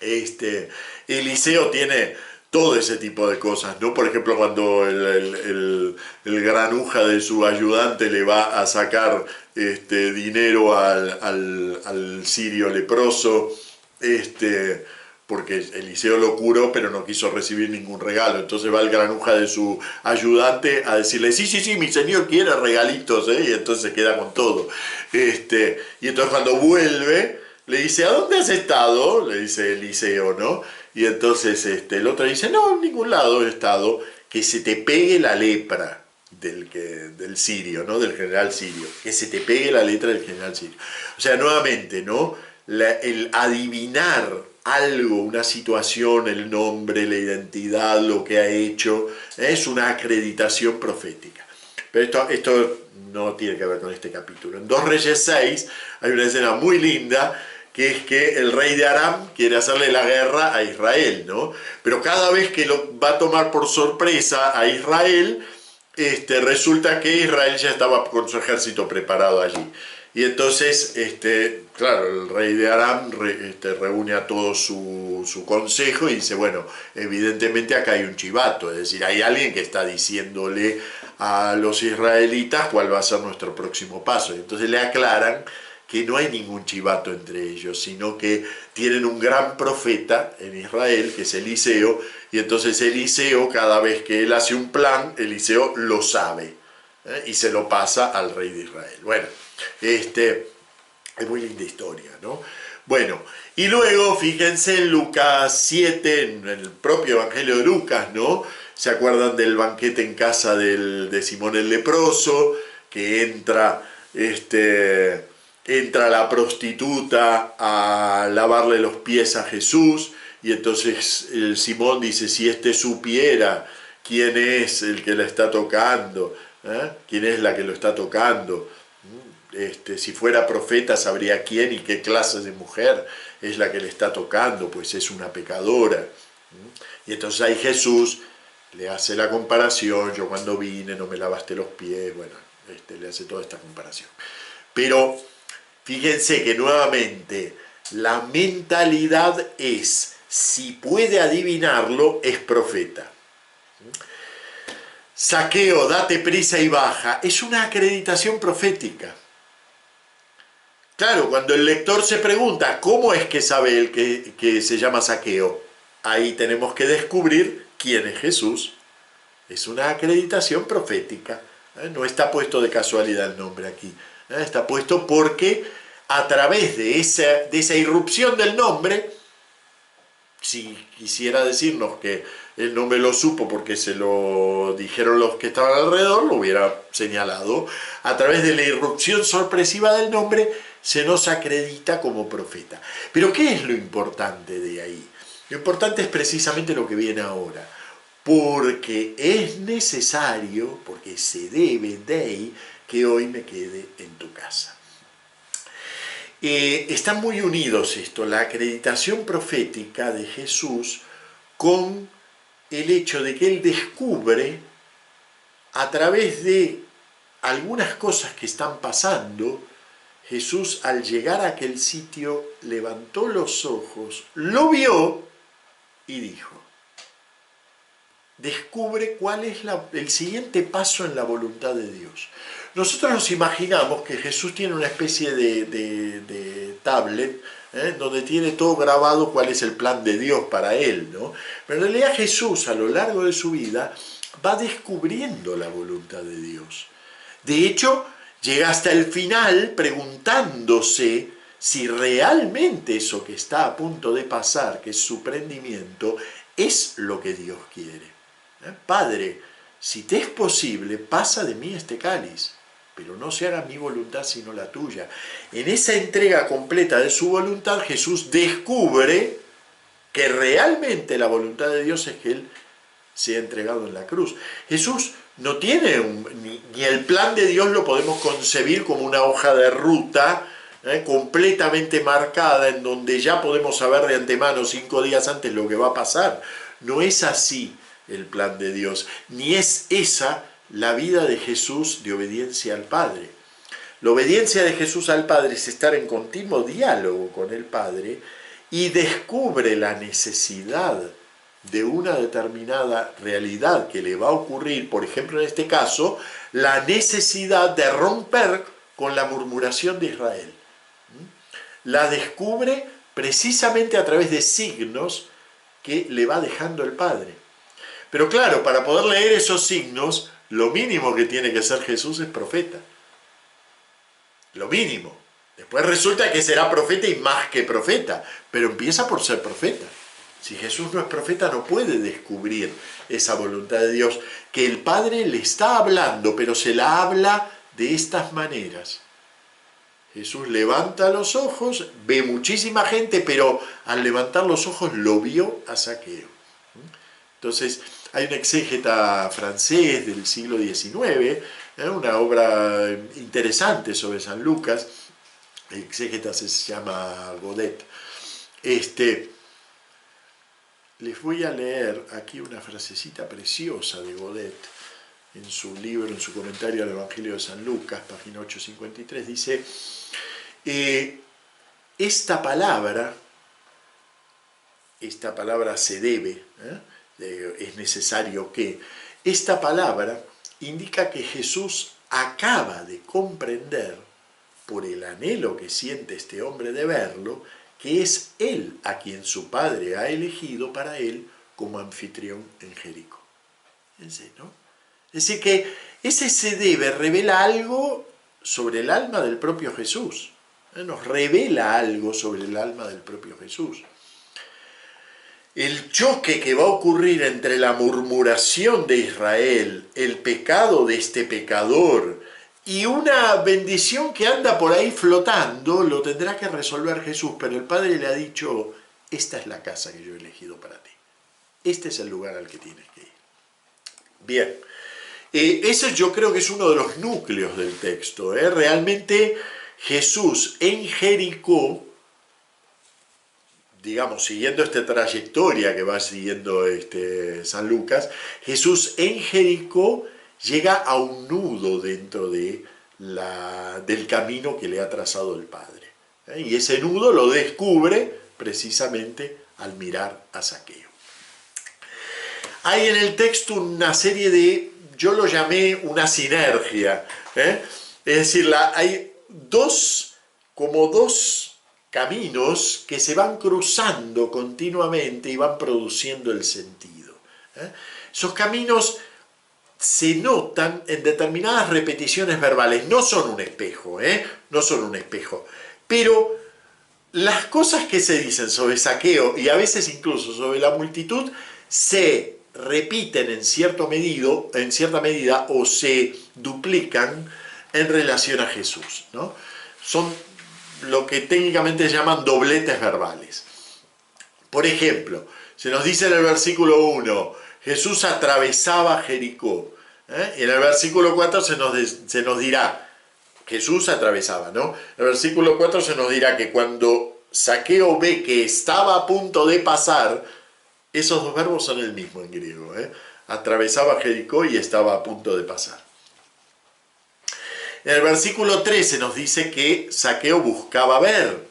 Eliseo tiene todo ese tipo de cosas, ¿no? Por ejemplo, cuando el granuja de su ayudante le va a sacar dinero al sirio leproso, porque Eliseo lo curó, pero no quiso recibir ningún regalo. Entonces va el granuja de su ayudante a decirle: sí, mi señor quiere regalitos, y entonces se queda con todo. Y entonces cuando vuelve, le dice: ¿a dónde has estado? Le dice Eliseo, ¿no? Y entonces el otro dice: no, en ningún lado he estado. Que se te pegue la lepra del sirio, ¿no? Del general sirio. Que se te pegue la letra del general sirio. O sea, nuevamente, ¿no? El adivinar algo, una situación, el nombre, la identidad, lo que ha hecho, es una acreditación profética. Pero esto no tiene que ver con este capítulo. En 2 Reyes 6 hay una escena muy linda, que es que el rey de Aram quiere hacerle la guerra a Israel, ¿no? Pero cada vez que lo va a tomar por sorpresa a Israel, resulta que Israel ya estaba con su ejército preparado allí. Y entonces, claro, el rey de Aram reúne a todo su consejo y dice: bueno, evidentemente acá hay un chivato, es decir, hay alguien que está diciéndole a los israelitas cuál va a ser nuestro próximo paso. Y entonces le aclaran que no hay ningún chivato entre ellos, sino que tienen un gran profeta en Israel, que es Eliseo, y entonces Eliseo, cada vez que él hace un plan, Eliseo lo sabe, y se lo pasa al rey de Israel. Bueno, es muy linda historia, ¿no? Bueno, y luego fíjense en Lucas 7, en el propio Evangelio de Lucas, ¿no? ¿Se acuerdan del banquete en casa de Simón el leproso? Que entra la prostituta a lavarle los pies a Jesús, y entonces el Simón dice: si supiera quién es el que la está tocando, quién es la que lo está tocando, si fuera profeta sabría quién y qué clase de mujer es la que le está tocando, pues es una pecadora. Y entonces ahí Jesús le hace la comparación: yo cuando vine no me lavaste los pies, bueno, le hace toda esta comparación. Pero fíjense que nuevamente la mentalidad es: si puede adivinarlo, es profeta. Zaqueo, date prisa y baja, es una acreditación profética. Claro, cuando el lector se pregunta ¿cómo es que sabe él que se llama Zaqueo? Ahí tenemos que descubrir quién es Jesús. Es una acreditación profética. No está puesto de casualidad el nombre aquí. Está puesto porque a través de esa irrupción del nombre, si quisiera decirnos que el nombre lo supo porque se lo dijeron los que estaban alrededor, lo hubiera señalado. A través de la irrupción sorpresiva del nombre se nos acredita como profeta. Pero ¿qué es lo importante de ahí? Lo importante es precisamente lo que viene ahora. Porque es necesario, porque se debe que hoy me quede en tu casa. Están muy unidos esto, la acreditación profética de Jesús con el hecho de que él descubre a través de algunas cosas que están pasando. Jesús, al llegar a aquel sitio, levantó los ojos, lo vio y dijo. Descubre cuál es el siguiente paso en la voluntad de Dios. Nosotros nos imaginamos que Jesús tiene una especie de tablet, donde tiene todo grabado cuál es el plan de Dios para él, ¿no? Pero en realidad Jesús, a lo largo de su vida, va descubriendo la voluntad de Dios. De hecho, llega hasta el final preguntándose si realmente eso que está a punto de pasar, que es su prendimiento, es lo que Dios quiere. Padre, si te es posible, pasa de mí este cáliz, pero no se haga mi voluntad sino la tuya. En esa entrega completa de su voluntad, Jesús descubre que realmente la voluntad de Dios es que Él sea entregado en la cruz. Jesús no tiene ni el plan de Dios lo podemos concebir como una hoja de ruta completamente marcada, en donde ya podemos saber de antemano 5 días antes lo que va a pasar. No es así el plan de Dios, ni es esa la vida de Jesús de obediencia al Padre. La obediencia de Jesús al Padre es estar en continuo diálogo con el Padre y descubre la necesidad de una determinada realidad que le va a ocurrir, por ejemplo en este caso, la necesidad de romper con la murmuración de Israel. La descubre precisamente a través de signos que le va dejando el Padre. Pero claro, para poder leer esos signos, lo mínimo que tiene que ser Jesús es profeta. Lo mínimo. Después resulta que será profeta y más que profeta, pero empieza por ser profeta. Si Jesús no es profeta, no puede descubrir esa voluntad de Dios, que el Padre le está hablando, pero se la habla de estas maneras. Jesús levanta los ojos, ve muchísima gente, pero al levantar los ojos lo vio a Zaqueo. Entonces, hay un exégeta francés del siglo XIX, una obra interesante sobre San Lucas, el exégeta se llama Godet. Les voy a leer aquí una frasecita preciosa de Godet en su libro, en su comentario al Evangelio de San Lucas, página 853, dice: esta palabra se debe, es necesario que, esta palabra indica que Jesús acaba de comprender, por el anhelo que siente este hombre de verlo, que es él a quien su padre ha elegido para él como anfitrión en Jericó. ¿No? Es decir, que ese se debe revela algo sobre el alma del propio Jesús. Nos revela algo sobre el alma del propio Jesús. El choque que va a ocurrir entre la murmuración de Israel, el pecado de este pecador y una bendición que anda por ahí flotando, lo tendrá que resolver Jesús, pero el Padre le ha dicho: esta es la casa que yo he elegido para ti, este es el lugar al que tienes que ir. Bien, eso yo creo que es uno de los núcleos del texto. Realmente Jesús en Jericó, digamos, siguiendo esta trayectoria que va siguiendo San Lucas, Jesús en Jericó llega a un nudo dentro del camino que le ha trazado el Padre. Y ese nudo lo descubre precisamente al mirar a Zaqueo. Hay en el texto una serie de, yo lo llamé una sinergia, es decir, hay dos caminos que se van cruzando continuamente y van produciendo el sentido. Esos caminos se notan en determinadas repeticiones verbales, no son un espejo, no son un espejo, pero las cosas que se dicen sobre Zaqueo y a veces incluso sobre la multitud se repiten en cierta medida o se duplican en relación a Jesús, ¿no? Son lo que técnicamente se llaman dobletes verbales. Por ejemplo, se nos dice en el versículo 1, Jesús atravesaba Jericó. Y en el versículo 4 se nos dirá, Jesús atravesaba, ¿no? En el versículo 4 se nos dirá que cuando Zaqueo ve que estaba a punto de pasar, esos dos verbos son el mismo en griego, atravesaba Jericó y estaba a punto de pasar. En el versículo 13 nos dice que Zaqueo buscaba ver.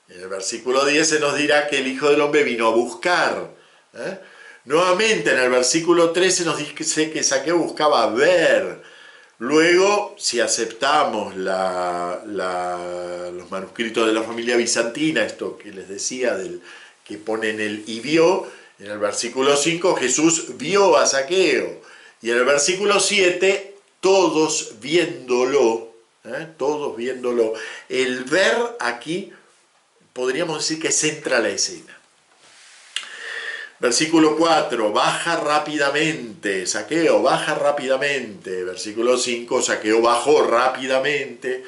En el versículo 10 se nos dirá que el Hijo del Hombre vino a buscar. Nuevamente en el versículo 13 nos dice que Zaqueo buscaba ver. Luego, si aceptamos los manuscritos de la familia bizantina, esto que les decía, que ponen el y vio, en el versículo 5 Jesús vio a Zaqueo. Y en el versículo 7, todos viéndolo, Todos viéndolo. El ver aquí, podríamos decir que centra la escena. Versículo 4, baja rápidamente, Zaqueo, baja rápidamente. Versículo 5, Zaqueo bajó rápidamente.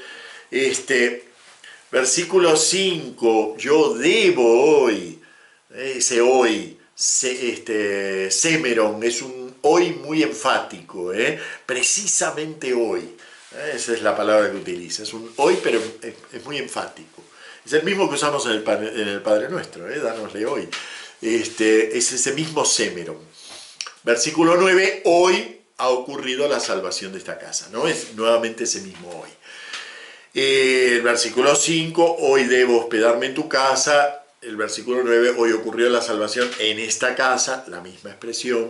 Versículo 5, yo debo hoy, ese hoy, Semeron, es un hoy muy enfático, precisamente hoy. Esa es la palabra que utiliza, es un hoy, pero es muy enfático. Es el mismo que usamos en el Padre Nuestro, dánosle hoy. Es ese mismo Semeron. Versículo 9, hoy ha ocurrido la salvación de esta casa, ¿no? Es nuevamente ese mismo hoy. El versículo 5, hoy debo hospedarme en tu casa. El versículo 9, hoy ocurrió la salvación en esta casa, la misma expresión.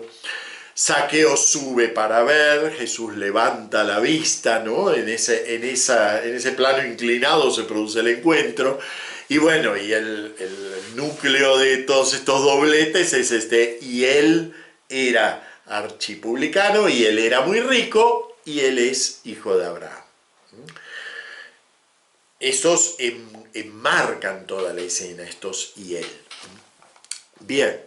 Zaqueo sube para ver, Jesús levanta la vista, ¿no? En ese plano inclinado se produce el encuentro. Y bueno, y el núcleo de todos estos dobletes es y él era archipublicano, y él era muy rico, y él es hijo de Abraham. Estos enmarcan toda la escena, estos y él. Bien.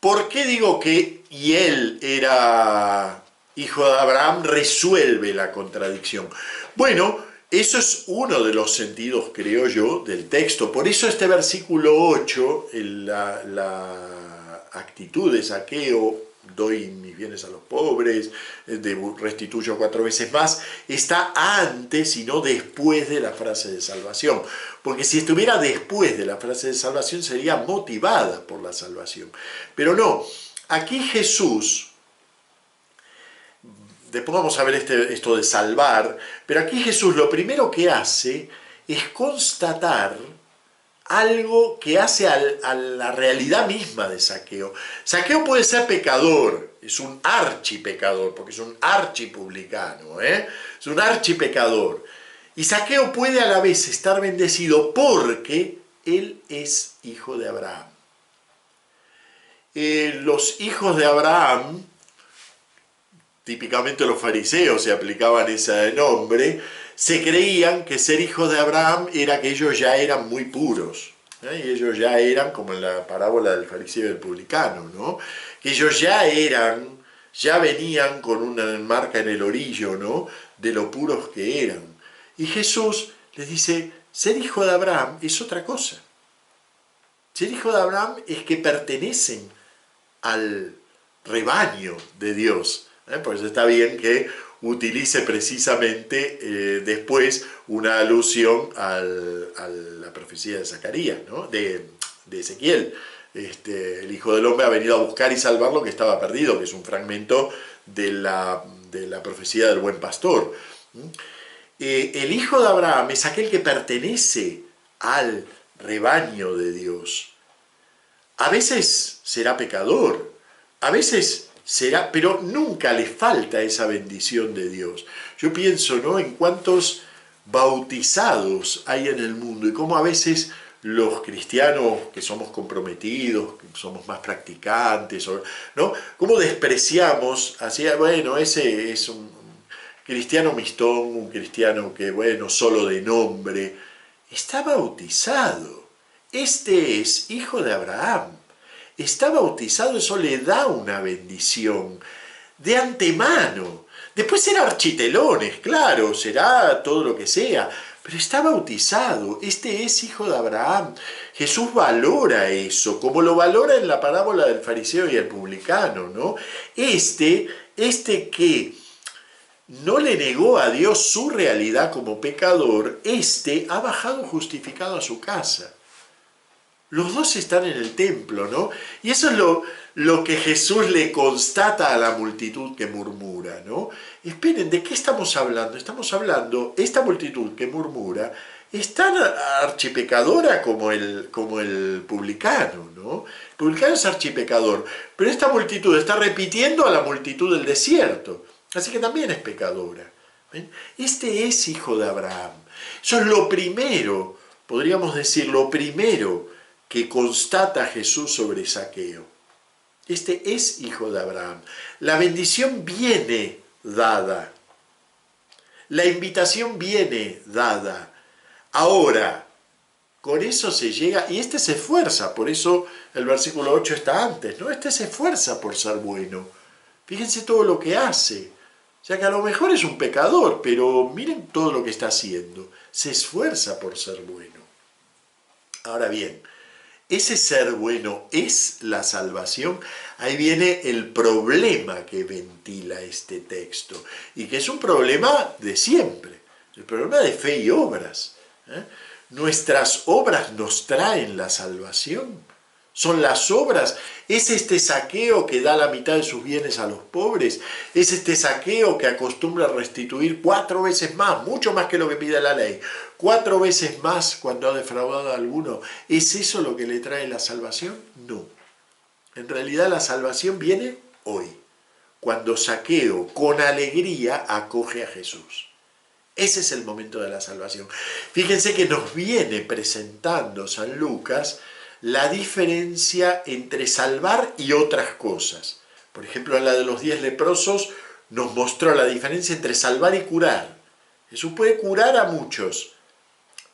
¿Por qué digo que y él era hijo de Abraham? Resuelve la contradicción. Bueno, eso es uno de los sentidos, creo yo, del texto. Por eso este versículo 8, la actitud de Zaqueo, doy mis bienes a los pobres, restituyo 4 veces más, está antes y no después de la frase de salvación. Porque si estuviera después de la frase de salvación sería motivada por la salvación. Pero no, aquí Jesús, después vamos a ver esto de salvar, pero aquí Jesús lo primero que hace es constatar algo que hace a la realidad misma de Zaqueo. Zaqueo puede ser pecador, es un archipecador, porque es un archipublicano, es un archipecador. Y Zaqueo puede a la vez estar bendecido porque él es hijo de Abraham. Los hijos de Abraham, típicamente los fariseos se aplicaban ese nombre, se creían que ser hijos de Abraham era que ellos ya eran muy puros, y ellos ya eran, como en la parábola del fariseo y del publicano, ¿no? Que ellos ya venían con una marca en el orillo, ¿no? De lo puros que eran. Y Jesús les dice, ser hijo de Abraham es otra cosa. Ser hijo de Abraham es que pertenecen al rebaño de Dios. Por eso está bien que utilice precisamente después una alusión a la profecía de Zacarías, ¿no? de Ezequiel. El Hijo del Hombre ha venido a buscar y salvar lo que estaba perdido, que es un fragmento de la profecía del buen pastor. El Hijo de Abraham es aquel que pertenece al rebaño de Dios. A veces será pecador, a veces será, pero nunca le falta esa bendición de Dios. Yo pienso, ¿no?, en cuántos bautizados hay en el mundo y cómo a veces los cristianos que somos comprometidos, que somos más practicantes, ¿no?, cómo despreciamos, así, bueno, ese es un cristiano mistón, un cristiano que, bueno, solo de nombre, está bautizado. Este es hijo de Abraham. Está bautizado, eso le da una bendición de antemano. Después será architelones, claro, será todo lo que sea, pero está bautizado. Este es hijo de Abraham. Jesús valora eso, como lo valora en la parábola del fariseo y el publicano, ¿no? Este que no le negó a Dios su realidad como pecador, ha bajado justificado a su casa. Los dos están en el templo, ¿no? Y eso es lo que Jesús le constata a la multitud que murmura, ¿no? Esperen, ¿de qué estamos hablando? Estamos hablando, esta multitud que murmura es tan archipecadora como el publicano, ¿no? El publicano es archipecador, pero esta multitud está repitiendo a la multitud del desierto, así que también es pecadora. ¿Ven? Este es hijo de Abraham. Eso es lo primero, podríamos decir, lo primero que constata Jesús sobre Zaqueo. Este es hijo de Abraham. La bendición viene dada. La invitación viene dada. Ahora, con eso se llega, y este se esfuerza, por eso el versículo 8 está antes, ¿no? Este se esfuerza por ser bueno. Fíjense todo lo que hace. O sea que a lo mejor es un pecador, pero miren todo lo que está haciendo. Se esfuerza por ser bueno. Ahora bien, ¿ese ser bueno es la salvación? Ahí viene el problema que ventila este texto, y que es un problema de siempre, el problema de fe y obras. ¿Nuestras obras nos traen la salvación? ¿Son las obras? ¿Es este saqueo que da la mitad de sus bienes a los pobres? ¿Es este saqueo que acostumbra a restituir 4 veces más, mucho más que lo que pide la ley? 4 veces más cuando ha defraudado a alguno. ¿Es eso lo que le trae la salvación? No. En realidad la salvación viene hoy, cuando Saqueo con alegría acoge a Jesús. Ese es el momento de la salvación. Fíjense que nos viene presentando San Lucas la diferencia entre salvar y otras cosas. Por ejemplo, en la de los 10 leprosos nos mostró la diferencia entre salvar y curar. Jesús puede curar a muchos,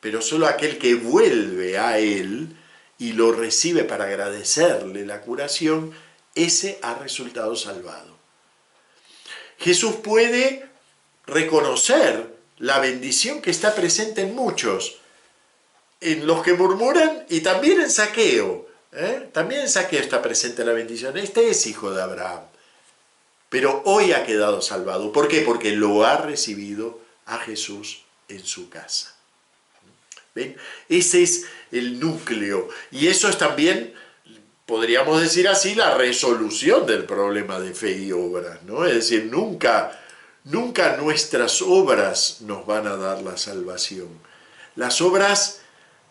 pero solo aquel que vuelve a Él y lo recibe para agradecerle la curación, ese ha resultado salvado. Jesús puede reconocer la bendición que está presente en muchos, en los que murmuran y también en Saqueo. También en Saqueo está presente la bendición. Este es hijo de Abraham, pero hoy ha quedado salvado. ¿Por qué? Porque lo ha recibido a Jesús en su casa. ¿Ven? Ese es el núcleo. Y eso es también, podríamos decir así, la resolución del problema de fe y obras, ¿no? Es decir, nunca nuestras obras nos van a dar la salvación. Las obras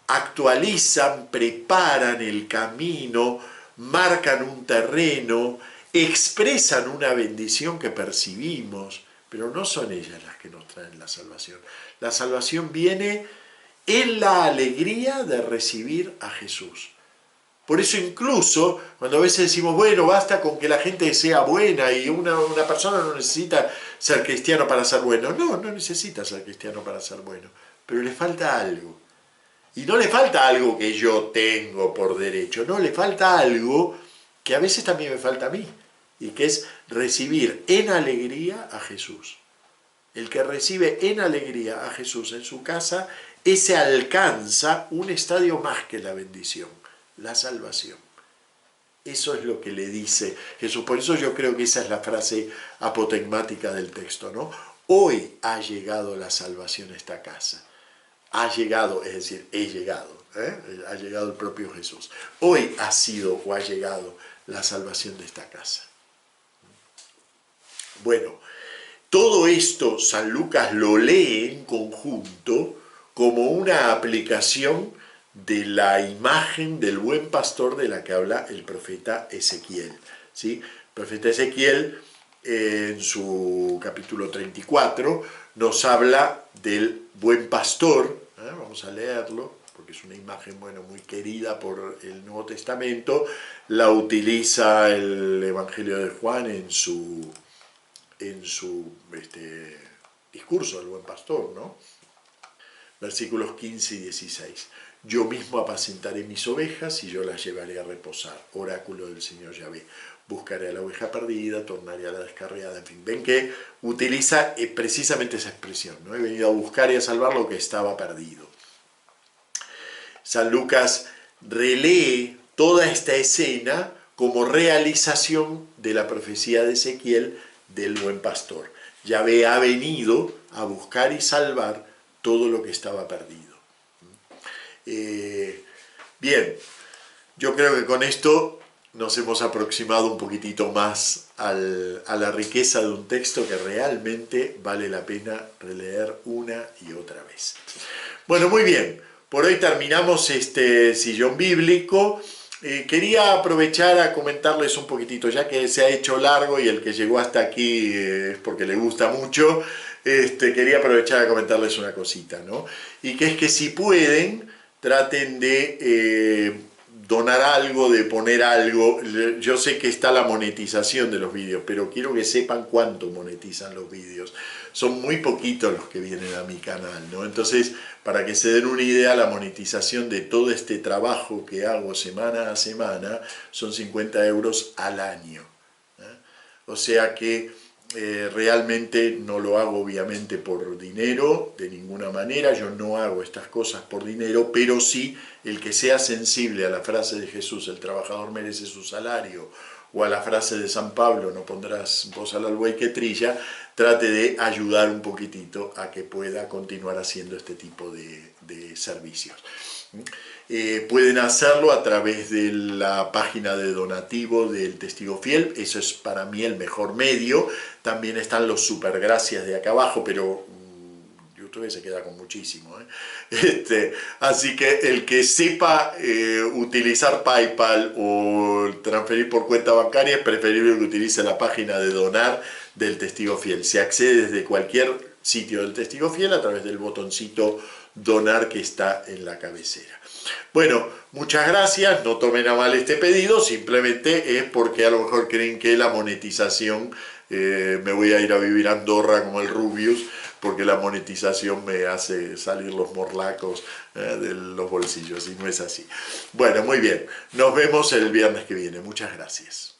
actualizan, preparan el camino, marcan un terreno, expresan una bendición que percibimos, pero no son ellas las que nos traen la salvación. La salvación viene en la alegría de recibir a Jesús. Por eso incluso, cuando a veces decimos, bueno, basta con que la gente sea buena y una persona no necesita ser cristiano para ser bueno. No necesita ser cristiano para ser bueno, pero le falta algo. Y no le falta algo que yo tengo por derecho, no, le falta algo que a veces también me falta a mí, y que es recibir en alegría a Jesús. El que recibe en alegría a Jesús en su casa, ese alcanza un estadio más que la bendición, la salvación. Eso es lo que le dice Jesús. Por eso yo creo que esa es la frase apotegmática del texto, ¿no? Hoy ha llegado la salvación a esta casa. Ha llegado, es decir, he llegado, ha llegado el propio Jesús. Hoy ha sido o ha llegado la salvación de esta casa. Bueno, todo esto San Lucas lo lee en conjunto como una aplicación de la imagen del buen pastor de la que habla el profeta Ezequiel, ¿sí? El profeta Ezequiel, en su capítulo 34, nos habla del buen pastor. Vamos a leerlo, porque es una imagen, bueno, muy querida por el Nuevo Testamento. La utiliza el Evangelio de Juan en su discurso del buen pastor, ¿no? Versículos 15 y 16. Yo mismo apacentaré mis ovejas y yo las llevaré a reposar. Oráculo del Señor Yahvé. Buscaré a la oveja perdida, tornaré a la descarriada. En fin, ven que utiliza precisamente esa expresión, ¿no? He venido a buscar y a salvar lo que estaba perdido. San Lucas relee toda esta escena como realización de la profecía de Ezequiel del buen pastor. Yahvé ha venido a buscar y salvar todo lo que estaba perdido. Bien, yo creo que con esto nos hemos aproximado un poquitito más a la riqueza de un texto que realmente vale la pena releer una y otra vez. Bueno, muy bien, por hoy terminamos este sillón bíblico. Quería aprovechar a comentarles un poquitito, ya que se ha hecho largo y el que llegó hasta aquí es porque le gusta mucho. Quería aprovechar a comentarles una cosita, ¿no? Y que es que si pueden, traten de donar algo, de poner algo. Yo sé que está la monetización de los vídeos, pero quiero que sepan cuánto monetizan los vídeos. Son muy poquitos los que vienen a mi canal, ¿no? Entonces, para que se den una idea, la monetización de todo este trabajo que hago semana a semana son 50 euros al año. O sea que realmente no lo hago obviamente por dinero, de ninguna manera, yo no hago estas cosas por dinero, pero sí el que sea sensible a la frase de Jesús, el trabajador merece su salario, o a la frase de San Pablo, no pondrás bozal al buey que trilla, trate de ayudar un poquitito a que pueda continuar haciendo este tipo de servicios. Pueden hacerlo a través de la página de donativo del Testigo Fiel, eso es para mí el mejor medio. También están los supergracias de acá abajo, pero YouTube se queda con muchísimo, así que el que sepa utilizar PayPal o transferir por cuenta bancaria, es preferible que utilice la página de donar del Testigo Fiel. Se accede desde cualquier sitio del Testigo Fiel a través del botoncito donar que está en la cabecera. Bueno, muchas gracias, no tomen a mal este pedido, simplemente es porque a lo mejor creen que la monetización, me voy a ir a vivir a Andorra como el Rubius, porque la monetización me hace salir los morlacos de los bolsillos, y no es así. Bueno, muy bien, nos vemos el viernes que viene, muchas gracias.